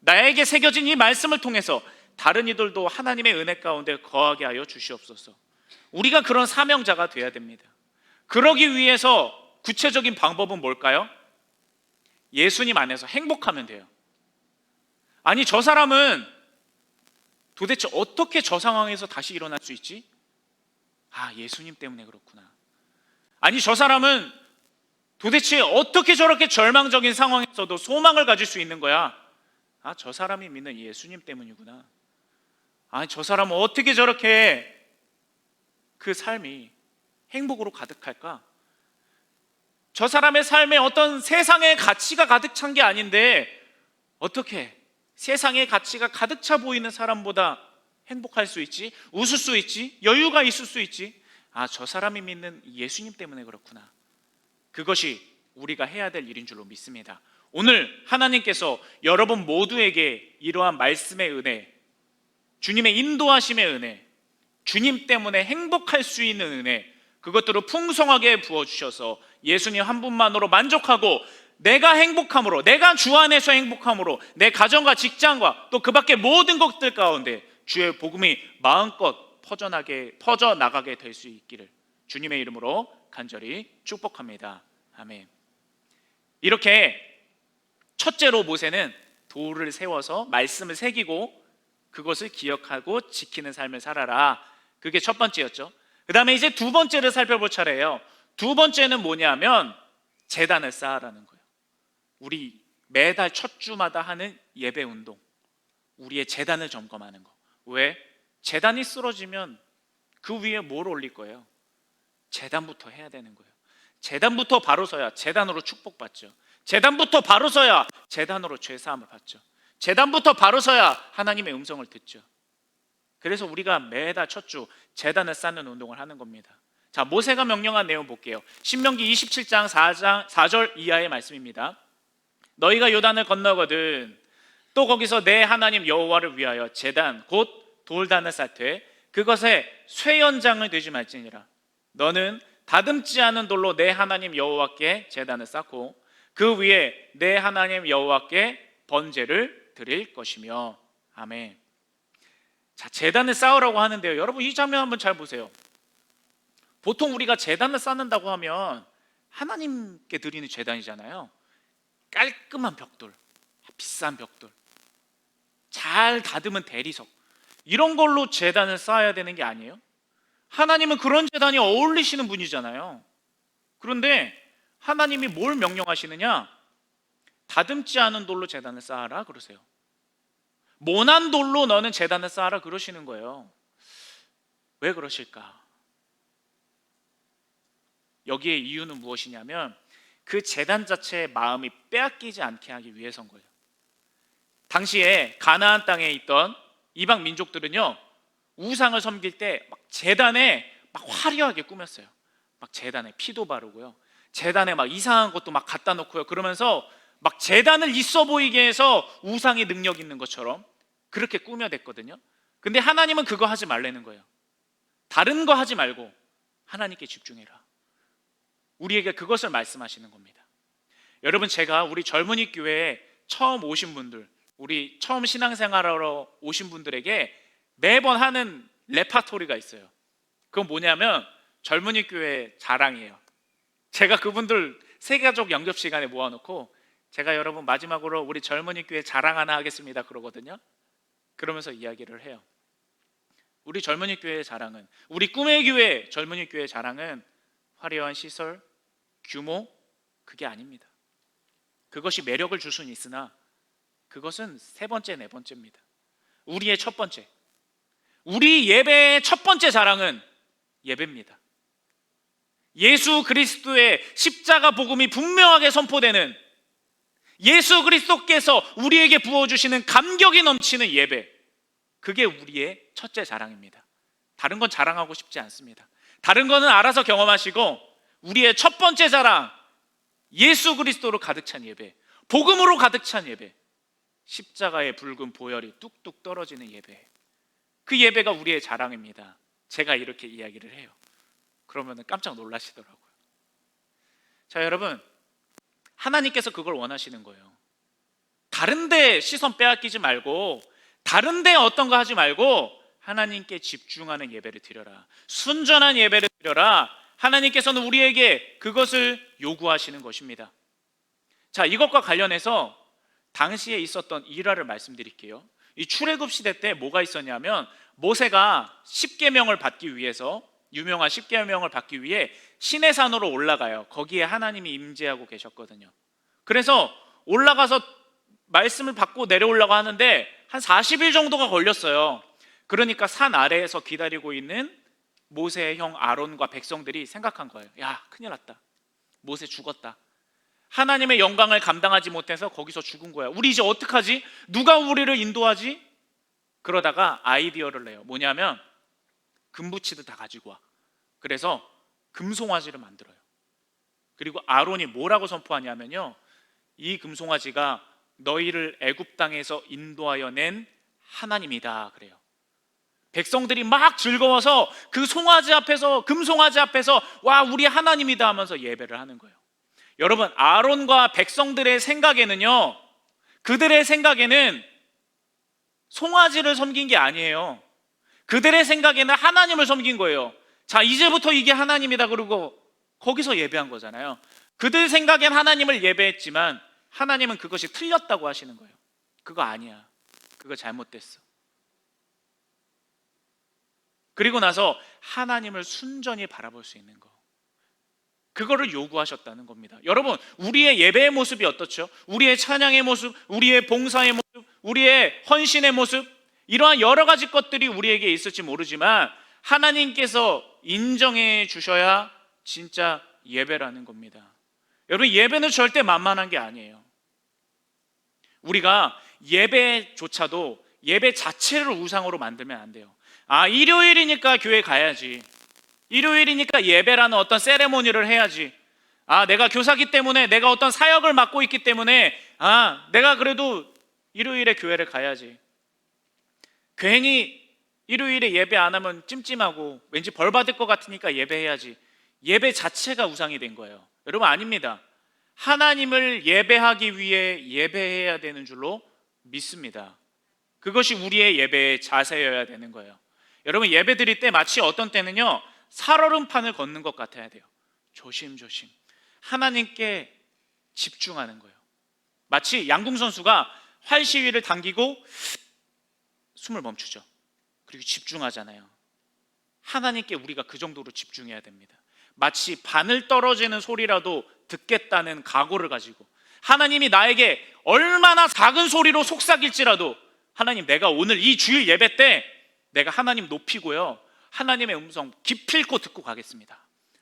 나에게 새겨진 이 말씀을 통해서 다른 이들도 하나님의 은혜 가운데 거하게 하여 주시옵소서. 우리가 그런 사명자가 되어야 됩니다. 그러기 위해서 구체적인 방법은 뭘까요? 예수님 안에서 행복하면 돼요. 아니, 저 사람은 도대체 어떻게 저 상황에서 다시 일어날 수 있지? 아, 예수님 때문에 그렇구나. 아니, 저 사람은 도대체 어떻게 저렇게 절망적인 상황에서도 소망을 가질 수 있는 거야? 아, 저 사람이 믿는 예수님 때문이구나. 아, 저 사람은 어떻게 저렇게 그 삶이 행복으로 가득할까? 저 사람의 삶에 어떤 세상의 가치가 가득 찬 게 아닌데 어떻게 세상의 가치가 가득 차 보이는 사람보다 행복할 수 있지? 웃을 수 있지? 여유가 있을 수 있지? 아, 저 사람이 믿는 예수님 때문에 그렇구나. 그것이 우리가 해야 될 일인 줄로 믿습니다. 오늘 하나님께서 여러분 모두에게 이러한 말씀의 은혜, 주님의 인도하심의 은혜, 주님 때문에 행복할 수 있는 은혜, 그것들을 풍성하게 부어주셔서 예수님 한 분만으로 만족하고 내가 행복함으로, 내가 주 안에서 행복함으로 내 가정과 직장과 또 그 밖의 모든 것들 가운데 주의 복음이 마음껏 퍼져나가게 될 수 있기를 주님의 이름으로 간절히 축복합니다. 아멘. 이렇게 첫째로 모세는 돌을 세워서 말씀을 새기고 그것을 기억하고 지키는 삶을 살아라. 그게 첫 번째였죠. 그 다음에 이제 두 번째를 살펴볼 차례예요. 두 번째는 뭐냐면 제단을 쌓으라는 거예요. 우리 매달 첫 주마다 하는 예배 운동, 우리의 제단을 점검하는 거. 왜? 제단이 쓰러지면 그 위에 뭘 올릴 거예요? 제단부터 해야 되는 거예요. 제단부터 바로 서야 제단으로 축복받죠. 제단부터 바로 서야 제단으로 죄사함을 받죠. 제단부터 바로 서야 하나님의 음성을 듣죠. 그래서 우리가 매달 첫 주 제단을 쌓는 운동을 하는 겁니다. 자, 모세가 명령한 내용 볼게요. 신명기 27장 4절 이하의 말씀입니다. 너희가 요단을 건너거든 또 거기서 내 하나님 여호와를 위하여 제단 곧 돌단을 쌓되 그것에 쇠연장을 되지 말지니라. 너는 다듬지 않은 돌로 내 하나님 여호와께 제단을 쌓고 그 위에 내 하나님 여호와께 번제를 드릴 것이며. 아멘. 자, 제단을 쌓으라고 하는데요, 여러분 이 장면 한번 잘 보세요. 보통 우리가 제단을 쌓는다고 하면 하나님께 드리는 제단이잖아요. 깔끔한 벽돌, 비싼 벽돌, 잘 다듬은 대리석, 이런 걸로 제단을 쌓아야 되는 게 아니에요? 하나님은 그런 제단이 어울리시는 분이잖아요. 그런데 하나님이 뭘 명령하시느냐? 다듬지 않은 돌로 제단을 쌓아라 그러세요. 모난 돌로 너는 제단을 쌓아라 그러시는 거예요. 왜 그러실까? 여기에 이유는 무엇이냐면 그 제단 자체의 마음이 빼앗기지 않게 하기 위해서인 거예요. 당시에 가나안 땅에 있던 이방 민족들은요, 우상을 섬길 때 막 제단에 막 화려하게 꾸몄어요. 막 제단에 피도 바르고요, 제단에 막 이상한 것도 막 갖다 놓고요, 그러면서 막 제단을 있어 보이게 해서 우상의 능력 있는 것처럼 그렇게 꾸며댔거든요. 근데 하나님은 그거 하지 말라는 거예요. 다른 거 하지 말고 하나님께 집중해라. 우리에게 그것을 말씀하시는 겁니다. 여러분, 제가 우리 젊은이 교회에 처음 오신 분들, 우리 처음 신앙생활하러 오신 분들에게 매번 하는 레파토리가 있어요. 그건 뭐냐면 젊은이 교회 자랑이에요. 제가 그분들 세가족 영접 시간에 모아놓고 제가 여러분 마지막으로 우리 젊은이 교회 자랑 하나 하겠습니다 그러거든요. 그러면서 이야기를 해요. 우리 젊은이 교회의 자랑은, 우리 꿈의 교회 젊은이 교회의 자랑은 화려한 시설, 규모, 그게 아닙니다. 그것이 매력을 줄 수는 있으나 그것은 세 번째, 네 번째입니다. 우리의 첫 번째, 우리 예배의 첫 번째 자랑은 예배입니다. 예수 그리스도의 십자가 복음이 분명하게 선포되는, 예수 그리스도께서 우리에게 부어주시는 감격이 넘치는 예배, 그게 우리의 첫째 자랑입니다. 다른 건 자랑하고 싶지 않습니다. 다른 거는 알아서 경험하시고 우리의 첫 번째 자랑, 예수 그리스도로 가득 찬 예배, 복음으로 가득 찬 예배, 십자가의 붉은 보혈이 뚝뚝 떨어지는 예배, 그 예배가 우리의 자랑입니다. 제가 이렇게 이야기를 해요. 그러면 깜짝 놀라시더라고요. 자, 여러분, 하나님께서 그걸 원하시는 거예요. 다른 데 시선 빼앗기지 말고, 다른 데 어떤 거 하지 말고 하나님께 집중하는 예배를 드려라. 순전한 예배를 드려라. 하나님께서는 우리에게 그것을 요구하시는 것입니다. 자, 이것과 관련해서 당시에 있었던 일화를 말씀드릴게요. 이 출애굽 시대 때 뭐가 있었냐면, 모세가 십계명을 받기 위해서, 유명한 십계명을 받기 위해 시내산으로 올라가요. 거기에 하나님이 임재하고 계셨거든요. 그래서 올라가서 말씀을 받고 내려오려고 하는데 한 40일 정도가 걸렸어요. 그러니까 산 아래에서 기다리고 있는 모세의 형 아론과 백성들이 생각한 거예요. 야, 큰일 났다. 모세 죽었다. 하나님의 영광을 감당하지 못해서 거기서 죽은 거야. 우리 이제 어떡하지? 누가 우리를 인도하지? 그러다가 아이디어를 내요. 뭐냐면 금붙이도 다 가지고 와. 그래서 금송아지를 만들어요. 그리고 아론이 뭐라고 선포하냐면요, 이 금송아지가 너희를 애굽 땅에서 인도하여 낸 하나님이다 그래요. 백성들이 막 즐거워서 그 송아지 앞에서, 금송아지 앞에서 와 우리 하나님이다 하면서 예배를 하는 거예요. 여러분, 아론과 백성들의 생각에는요, 그들의 생각에는 송아지를 섬긴 게 아니에요. 그들의 생각에는 하나님을 섬긴 거예요. 자, 이제부터 이게 하나님이다 그러고 거기서 예배한 거잖아요. 그들 생각엔 하나님을 예배했지만 하나님은 그것이 틀렸다고 하시는 거예요. 그거 아니야. 그거 잘못됐어. 그리고 나서 하나님을 순전히 바라볼 수 있는 거, 그거를 요구하셨다는 겁니다. 여러분, 우리의 예배의 모습이 어떻죠? 우리의 찬양의 모습, 우리의 봉사의 모습, 우리의 헌신의 모습, 이러한 여러 가지 것들이 우리에게 있을지 모르지만 하나님께서 인정해 주셔야 진짜 예배라는 겁니다. 여러분, 예배는 절대 만만한 게 아니에요. 우리가 예배조차도 예배 자체를 우상으로 만들면 안 돼요. 아, 일요일이니까 교회 가야지. 일요일이니까 예배라는 어떤 세레모니를 해야지. 아, 내가 교사기 때문에, 내가 어떤 사역을 맡고 있기 때문에, 아, 내가 그래도 일요일에 교회를 가야지. 괜히 일요일에 예배 안 하면 찜찜하고 왠지 벌 받을 것 같으니까 예배해야지. 예배 자체가 우상이 된 거예요. 여러분, 아닙니다. 하나님을 예배하기 위해 예배해야 되는 줄로 믿습니다. 그것이 우리의 예배의 자세여야 되는 거예요. 여러분, 예배 드릴 때 마치 어떤 때는요, 살얼음판을 걷는 것 같아야 돼요. 조심조심 하나님께 집중하는 거예요. 마치 양궁 선수가 활 시위를 당기고 숨을 멈추죠. 그리고 집중하잖아요. 하나님께 우리가 그 정도로 집중해야 됩니다. 마치 바늘 떨어지는 소리라도 듣겠다는 각오를 가지고, 하나님이 나에게 얼마나 작은 소리로 속삭일지라도, 하나님, 내가 오늘 이 주일 예배 때 내가 하나님 높이고요, 하나님의 음성 기필코 듣고 가겠습니다.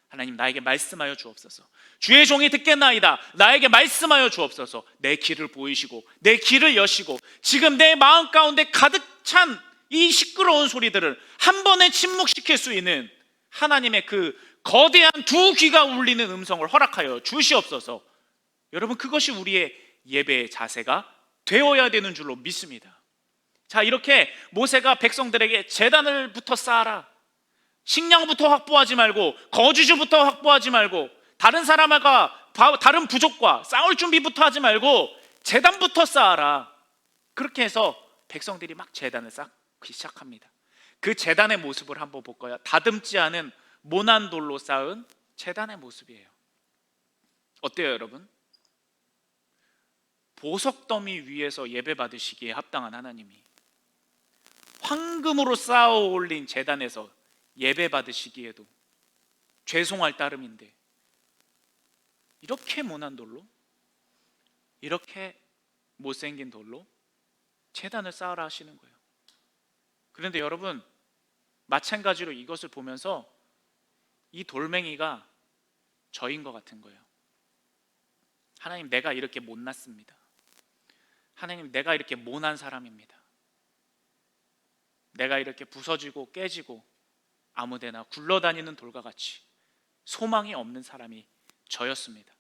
하나님, 나에게 말씀하여 주옵소서. 주의 종이 듣겠나이다. 나에게 말씀하여 주옵소서. 내 길을 보이시고 내 길을 여시고 지금 내 마음 가운데 가득 찬 이 시끄러운 소리들을 한 번에 침묵시킬 수 있는 하나님의 그 거대한 두 귀가 울리는 음성을 허락하여 주시옵소서. 여러분, 그것이 우리의 예배의 자세가 되어야 되는 줄로 믿습니다. 자, 이렇게 모세가 백성들에게 제단을부터 쌓아라, 식량부터 확보하지 말고, 거주지부터 확보하지 말고, 다른 사람과 다른 부족과 싸울 준비부터 하지 말고 제단부터 쌓아라. 그렇게 해서 백성들이 막 제단을 쌓기 시작합니다. 그 제단의 모습을 한번 볼까요? 다듬지 않은 모난 돌로 쌓은 제단의 모습이에요. 어때요, 여러분? 보석 더미 위에서 예배 받으시기에 합당한 하나님이 황금으로 쌓아 올린 제단에서 예배 받으시기에도 죄송할 따름인데, 이렇게 모난 돌로, 이렇게 못생긴 돌로 제단을 쌓으라 하시는 거예요. 그런데 여러분, 마찬가지로 이것을 보면서 이 돌멩이가 저인 것 같은 거예요. 하나님, 내가 이렇게 못났습니다. 하나님, 내가 이렇게 모난 사람입니다. 내가 이렇게 부서지고 깨지고 아무데나 굴러다니는 돌과 같이 소망이 없는 사람이 저였습니다.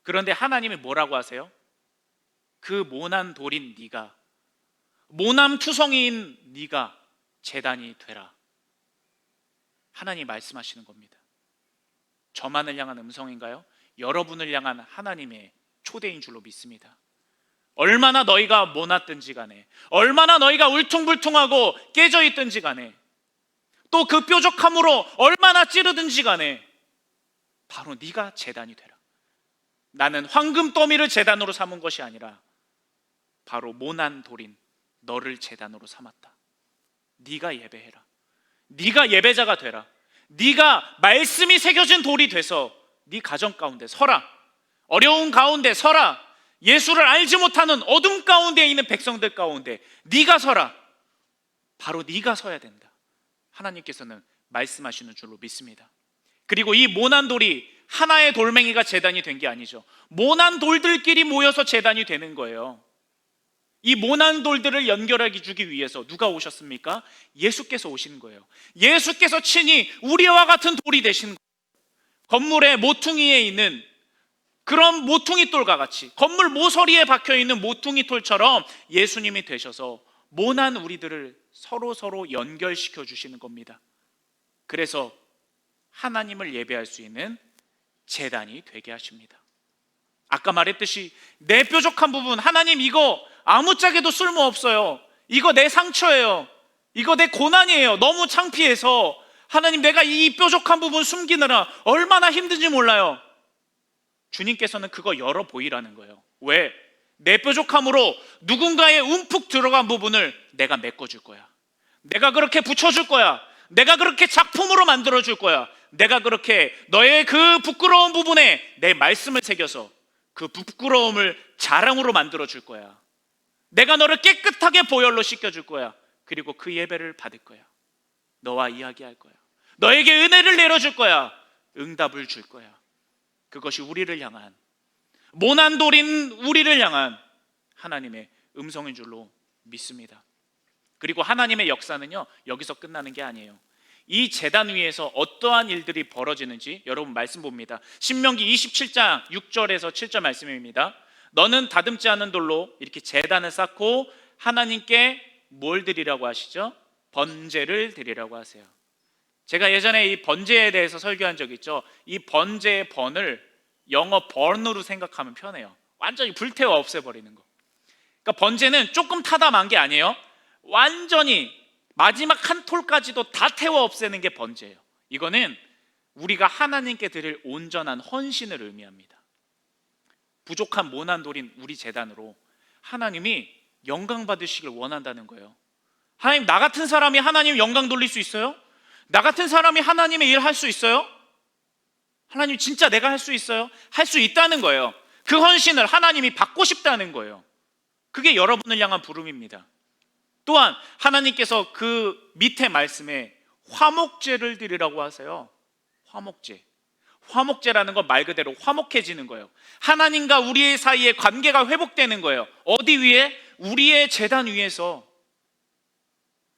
그런데 하나님이 뭐라고 하세요? 그 모난 돌인 네가, 모남투성이인 네가 제단이 되라. 하나님이 말씀하시는 겁니다. 저만을 향한 음성인가요? 여러분을 향한 하나님의 초대인 줄로 믿습니다. 얼마나 너희가 모났든지 간에, 얼마나 너희가 울퉁불퉁하고 깨져 있든지 간에, 또 그 뾰족함으로 얼마나 찌르든지 간에 바로 네가 제단이 되라. 나는 황금 더미를 제단으로 삼은 것이 아니라 바로 모난 돌인 너를 제단으로 삼았다. 네가 예배해라. 네가 예배자가 되라. 네가 말씀이 새겨진 돌이 돼서 네 가정 가운데 서라. 어려운 가운데 서라. 예수를 알지 못하는 어둠 가운데 있는 백성들 가운데 네가 서라. 바로 네가 서야 된다. 하나님께서는 말씀하시는 줄로 믿습니다. 그리고 이 모난 돌이 하나의 돌멩이가 제단이 된 게 아니죠. 모난 돌들끼리 모여서 제단이 되는 거예요. 이 모난 돌들을 연결하기 주기 위해서 누가 오셨습니까? 예수께서 오신 거예요. 예수께서 친히 우리와 같은 돌이 되신 거예요. 건물의 모퉁이에 있는 그런 모퉁이 돌과 같이, 건물 모서리에 박혀 있는 모퉁이 돌처럼 예수님이 되셔서 모난 우리들을 서로 연결시켜 주시는 겁니다. 그래서 하나님을 예배할 수 있는 제단이 되게 하십니다. 아까 말했듯이 내 뾰족한 부분, 하나님 이거 아무짝에도 쓸모없어요. 이거 내 상처예요. 이거 내 고난이에요. 너무 창피해서 하나님 내가 이 뾰족한 부분 숨기느라 얼마나 힘든지 몰라요. 주님께서는 그거 열어 보이라는 거예요. 왜? 내 뾰족함으로 누군가의 움푹 들어간 부분을 내가 메꿔줄 거야. 내가 그렇게 붙여줄 거야. 내가 그렇게 작품으로 만들어줄 거야. 내가 그렇게 너의 그 부끄러운 부분에 내 말씀을 새겨서 그 부끄러움을 자랑으로 만들어줄 거야. 내가 너를 깨끗하게 보혈로 씻겨줄 거야. 그리고 그 예배를 받을 거야. 너와 이야기할 거야. 너에게 은혜를 내려줄 거야. 응답을 줄 거야. 그것이 우리를 향한, 모난 돌인 우리를 향한 하나님의 음성인 줄로 믿습니다. 그리고 하나님의 역사는요, 여기서 끝나는 게 아니에요. 이 제단 위에서 어떠한 일들이 벌어지는지 여러분 말씀 봅니다. 신명기 27장 6절에서 7절 말씀입니다. 너는 다듬지 않은 돌로 이렇게 제단을 쌓고 하나님께 뭘 드리라고 하시죠? 번제를 드리라고 하세요. 제가 예전에 이 번제에 대해서 설교한 적이 있죠. 이 번제의 번을 영어 번으로 생각하면 편해요. 완전히 불태워 없애버리는 거. 그러니까 번제는 조금 타담한 게 아니에요. 완전히 마지막 한 톨까지도 다 태워 없애는 게 번제예요. 이거는 우리가 하나님께 드릴 온전한 헌신을 의미합니다. 부족한 모난 돌인 우리 제단으로 하나님이 영광 받으시길 원한다는 거예요. 하나님, 나 같은 사람이 하나님 영광 돌릴 수 있어요? 나 같은 사람이 하나님의 일 할 수 있어요? 하나님, 진짜 내가 할 수 있어요? 할 수 있다는 거예요. 그 헌신을 하나님이 받고 싶다는 거예요. 그게 여러분을 향한 부름입니다. 또한 하나님께서 그 밑에 말씀에 화목제를 드리라고 하세요. 화목제. 화목제라는 건 말 그대로 화목해지는 거예요. 하나님과 우리의 사이에 관계가 회복되는 거예요. 어디 위에? 우리의 제단 위에서.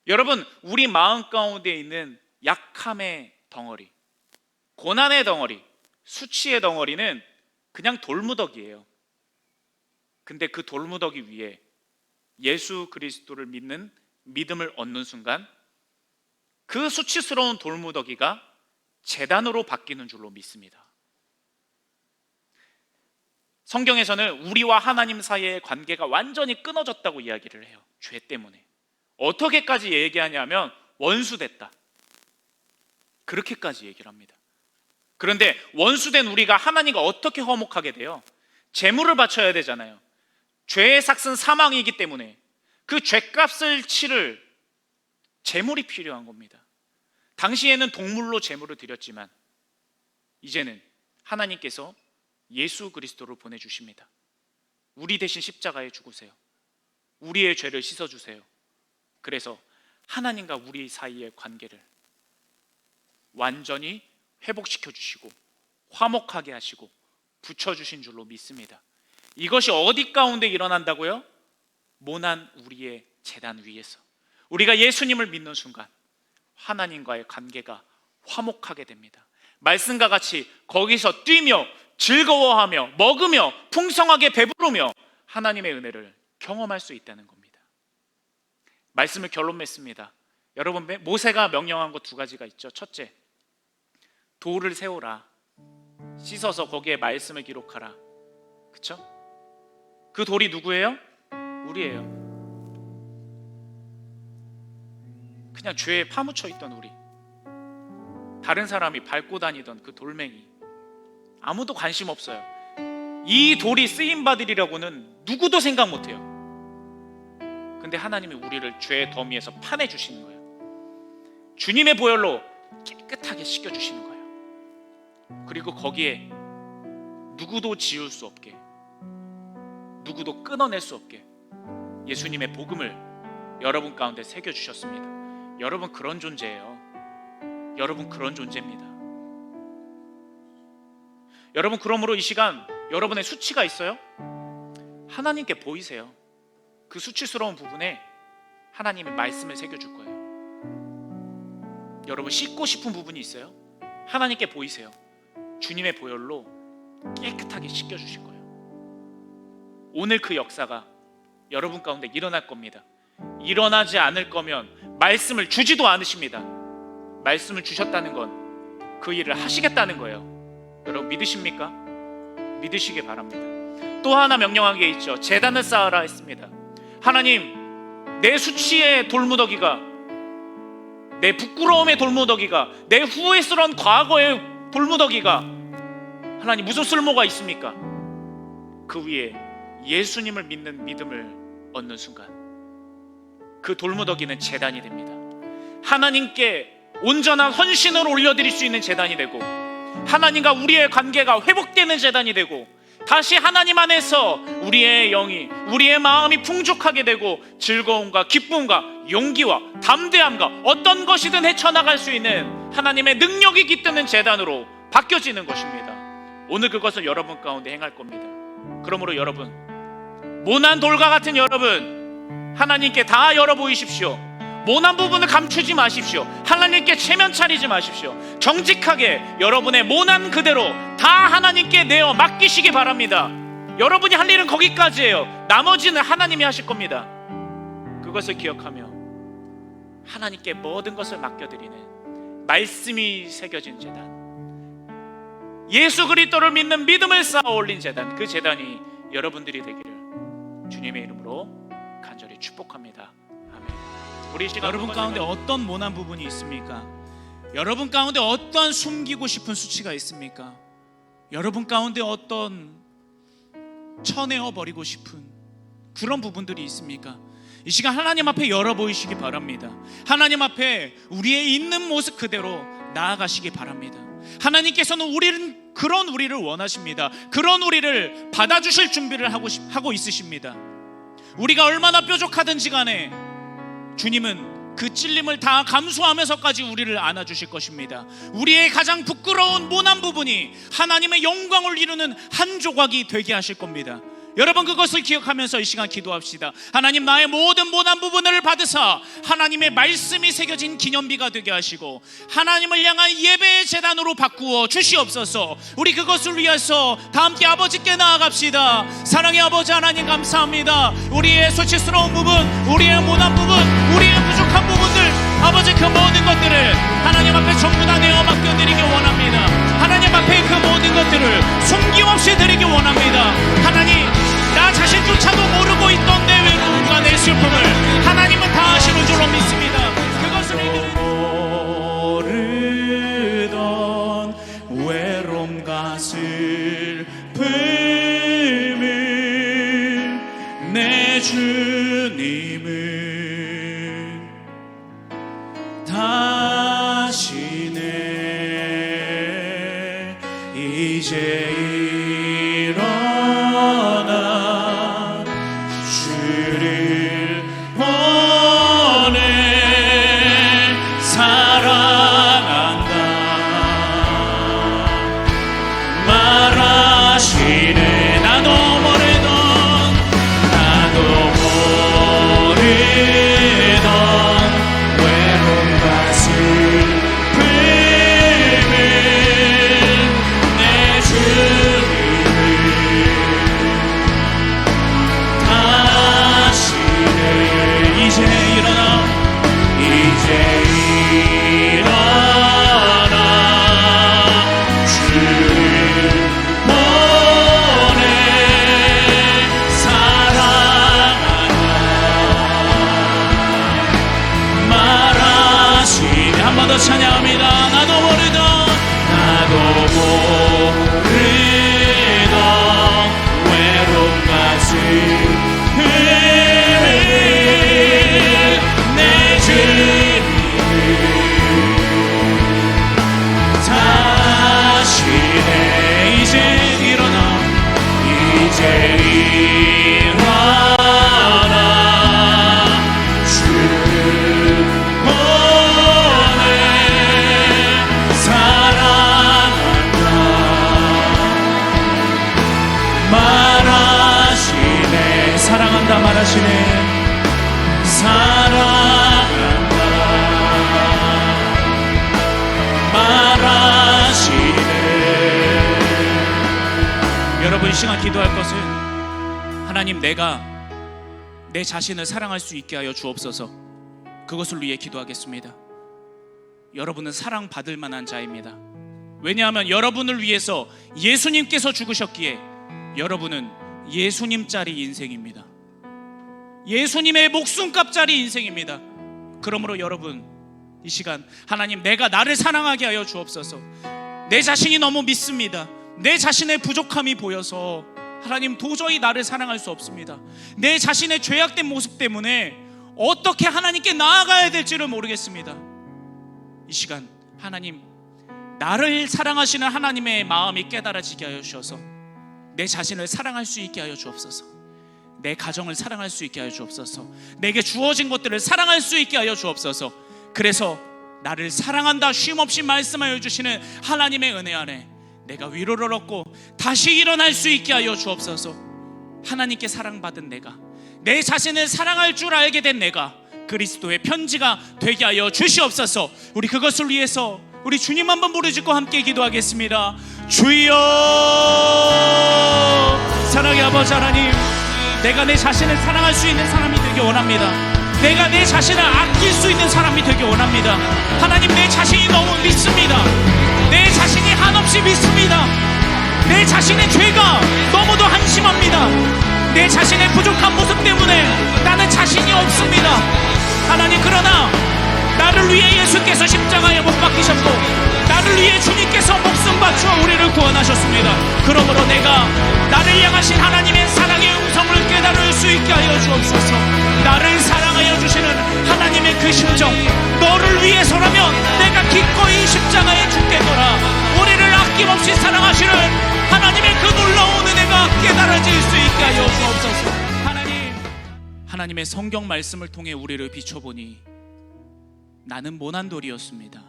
여러분, 우리 마음 가운데 있는 약함의 덩어리, 고난의 덩어리, 수치의 덩어리는 그냥 돌무더기예요. 근데 그 돌무더기 위에 예수 그리스도를 믿는 믿음을 얻는 순간 그 수치스러운 돌무더기가 제단으로 바뀌는 줄로 믿습니다. 성경에서는 우리와 하나님 사이의 관계가 완전히 끊어졌다고 이야기를 해요. 죄 때문에. 어떻게까지 얘기하냐면 원수됐다, 그렇게까지 얘기를 합니다. 그런데 원수된 우리가 하나님과 어떻게 화목하게 돼요? 제물을 바쳐야 되잖아요. 죄의 삭은 사망이기 때문에 그 죄값을 치를 제물이 필요한 겁니다. 당시에는 동물로 제물을 드렸지만 이제는 하나님께서 예수 그리스도를 보내주십니다. 우리 대신 십자가에 죽으세요. 우리의 죄를 씻어주세요. 그래서 하나님과 우리 사이의 관계를 완전히 회복시켜 주시고 화목하게 하시고 붙여주신 줄로 믿습니다. 이것이 어디 가운데 일어난다고요? 모난 우리의 제단 위에서 우리가 예수님을 믿는 순간 하나님과의 관계가 화목하게 됩니다. 말씀과 같이 거기서 뛰며 즐거워하며 먹으며 풍성하게 배부르며 하나님의 은혜를 경험할 수 있다는 겁니다. 말씀을 결론 맺습니다. 여러분, 모세가 명령한 것 두 가지가 있죠. 첫째, 돌을 세우라. 씻어서 거기에 말씀을 기록하라. 그렇죠? 그 돌이 누구예요? 우리예요. 그냥 죄에 파묻혀 있던 우리, 다른 사람이 밟고 다니던 그 돌멩이, 아무도 관심 없어요. 이 돌이 쓰임 받으리라고는 누구도 생각 못해요. 근데 하나님이 우리를 죄의 더미에서 파내 주시는 거예요. 주님의 보혈로 깨끗하게 씻겨 주시는 거예요. 그리고 거기에 누구도 지울 수 없게, 누구도 끊어낼 수 없게 예수님의 복음을 여러분 가운데 새겨 주셨습니다. 여러분 그런 존재예요. 여러분 그런 존재입니다. 여러분, 그러므로 이 시간 여러분의 수치가 있어요? 하나님께 보이세요. 그 수치스러운 부분에 하나님의 말씀을 새겨줄 거예요. 여러분, 씻고 싶은 부분이 있어요? 하나님께 보이세요. 주님의 보혈로 깨끗하게 씻겨주실 거예요. 오늘 그 역사가 여러분 가운데 일어날 겁니다. 일어나지 않을 거면 말씀을 주지도 않으십니다. 말씀을 주셨다는 건 그 일을 하시겠다는 거예요. 여러분, 믿으십니까? 믿으시기 바랍니다. 또 하나 명령한 게 있죠. 제단을 쌓으라 했습니다. 하나님, 내 수치의 돌무더기가, 내 부끄러움의 돌무더기가, 내 후회스러운 과거의 돌무더기가 하나님 무슨 쓸모가 있습니까? 그 위에 예수님을 믿는 믿음을 얻는 순간 그 돌무더기는 제단이 됩니다. 하나님께 온전한 헌신을 올려드릴 수 있는 제단이 되고, 하나님과 우리의 관계가 회복되는 제단이 되고, 다시 하나님 안에서 우리의 영이, 우리의 마음이 풍족하게 되고 즐거움과 기쁨과 용기와 담대함과 어떤 것이든 헤쳐나갈 수 있는 하나님의 능력이 깃드는 제단으로 바뀌어지는 것입니다. 오늘 그것을 여러분 가운데 행할 겁니다. 그러므로 여러분, 모난 돌과 같은 여러분, 하나님께 다 열어 보이십시오. 모난 부분을 감추지 마십시오. 하나님께 체면 차리지 마십시오. 정직하게 여러분의 모난 그대로 다 하나님께 내어 맡기시기 바랍니다. 여러분이 할 일은 거기까지예요. 나머지는 하나님이 하실 겁니다. 그것을 기억하며 하나님께 모든 것을 맡겨드리는 말씀이 새겨진 제단, 예수 그리스도를 믿는 믿음을 쌓아 올린 제단, 그 제단이 여러분들이 되기를 주님의 이름으로 간절히 축복합니다. 우리 시간 여러분 가운데 어떤 모난 부분이 있습니까? 여러분 가운데 어떤 숨기고 싶은 수치가 있습니까? 여러분 가운데 어떤 쳐내어 버리고 싶은 그런 부분들이 있습니까? 이 시간 하나님 앞에 열어 보이시기 바랍니다. 하나님 앞에 우리의 있는 모습 그대로 나아가시기 바랍니다. 하나님께서는 그런 우리를 원하십니다. 그런 우리를 받아주실 준비를 하고 있으십니다. 우리가 얼마나 뾰족하든지 간에 주님은 그 찔림을 다 감수하면서까지 우리를 안아주실 것입니다. 우리의 가장 부끄러운 모난 부분이 하나님의 영광을 이루는 한 조각이 되게 하실 겁니다. 여러분, 그것을 기억하면서 이 시간 기도합시다. 하나님, 나의 모든 모난 부분을 받으사 하나님의 말씀이 새겨진 기념비가 되게 하시고 하나님을 향한 예배의 제단으로 바꾸어 주시옵소서. 우리 그것을 위해서 다 함께 아버지께 나아갑시다. 사랑의 아버지 하나님, 감사합니다. 우리의 수치스러운 부분, 우리의 모난 부분, 우리의 부족한 부분들, 아버지 그 모든 것들을 하나님 앞에 전부 다 내어 맡겨드리기 원합니다. 하나님 앞에 그 모든 것들을 숨김없이 드리기 원합니다. 하나님, 나 자신조차도 모르고 있던 내 외로움과 내 슬픔을 하나님은 다 아시는 줄로 믿습니다. 그것을 모르던 외로움과 슬픔을 내 주님은 다시네 이제 일어나 주를 보내 사랑한다 말하시네. 나도 모르던 외로움과 슬픔을 내 주 자신을 사랑한다 말하시네. 여러분, 이 시간 기도할 것은 하나님, 내가 내 자신을 사랑할 수 있게 하여 주옵소서. 그것을 위해 기도하겠습니다. 여러분은 사랑받을 만한 자입니다. 왜냐하면 여러분을 위해서 예수님께서 죽으셨기에 여러분은 예수님짜리 인생입니다. 예수님의 목숨값짜리 인생입니다. 그러므로 여러분, 이 시간 하나님, 내가 나를 사랑하게 하여 주옵소서. 내 자신이 너무 믿습니다. 내 자신의 부족함이 보여서 하나님, 도저히 나를 사랑할 수 없습니다. 내 자신의 죄악된 모습 때문에 어떻게 하나님께 나아가야 될지를 모르겠습니다. 이 시간 하나님, 나를 사랑하시는 하나님의 마음이 깨달아지게 하여 주셔서 내 자신을 사랑할 수 있게 하여 주옵소서. 내 가정을 사랑할 수 있게 하여 주옵소서. 내게 주어진 것들을 사랑할 수 있게 하여 주옵소서. 그래서 나를 사랑한다 쉼없이 말씀하여 주시는 하나님의 은혜 안에 내가 위로를 얻고 다시 일어날 수 있게 하여 주옵소서. 하나님께 사랑받은 내가, 내 자신을 사랑할 줄 알게 된 내가 그리스도의 편지가 되게 하여 주시옵소서. 우리 그것을 위해서 우리 주님 한번 부르짖고 함께 기도하겠습니다. 주여, 사랑의 아버지 하나님, 내가 내 자신을 사랑할 수 있는 사람이 되기 원합니다. 내가 내 자신을 아낄 수 있는 사람이 되기 원합니다. 하나님, 내 자신이 너무 믿습니다. 내 자신이 한없이 믿습니다. 내 자신의 죄가 너무도 한심합니다. 내 자신의 부족한 모습 때문에 나는 자신이 없습니다. 하나님, 그러나 나를 위해 예수께서 십자가에 못 박히셨고 나를 위해 주님께서 목숨 바쳐 우리를 구원하셨습니다. 그러므로 내가 나를 향하신 하나님의 사랑의 음성을 깨달을 수 있게 하여 주옵소서. 나를 사랑하여 주시는 하나님의 그 심정, 너를 위해서라면 내가 기꺼이 십자가에 죽겠노라. 우리를 아낌없이 사랑하시는 하나님의 그 놀라운 은혜가 깨달아질 수 있게 하여 주옵소서. 하나님의 성경 말씀을 통해 우리를 비춰보니 나는 모난 돌이었습니다.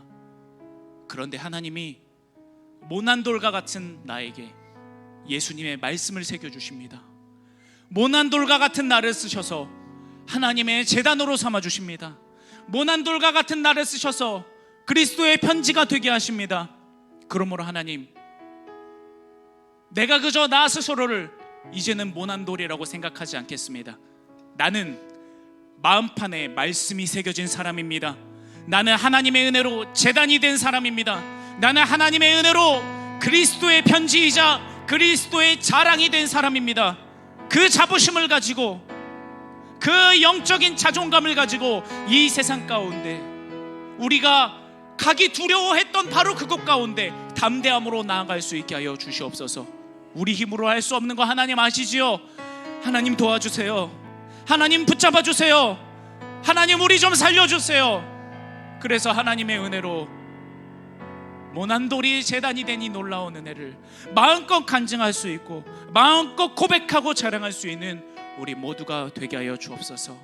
그런데 하나님이 모난 돌과 같은 나에게 예수님의 말씀을 새겨주십니다. 모난 돌과 같은 나를 쓰셔서 하나님의 제단으로 삼아주십니다. 모난 돌과 같은 나를 쓰셔서 그리스도의 편지가 되게 하십니다. 그러므로 하나님, 내가 그저 나 스스로를 이제는 모난 돌이라고 생각하지 않겠습니다. 나는 마음판에 말씀이 새겨진 사람입니다. 나는 하나님의 은혜로 제단이 된 사람입니다. 나는 하나님의 은혜로 그리스도의 편지이자 그리스도의 자랑이 된 사람입니다. 그 자부심을 가지고, 그 영적인 자존감을 가지고 이 세상 가운데 우리가 가기 두려워했던 바로 그곳 가운데 담대함으로 나아갈 수 있게 하여 주시옵소서. 우리 힘으로 할 수 없는 거 하나님 아시지요? 하나님 도와주세요. 하나님 붙잡아 주세요. 하나님, 우리 좀 살려주세요. 그래서 하나님의 은혜로 모난돌이 제단이 된 이 놀라운 은혜를 마음껏 간증할 수 있고 마음껏 고백하고 자랑할 수 있는 우리 모두가 되게 하여 주옵소서.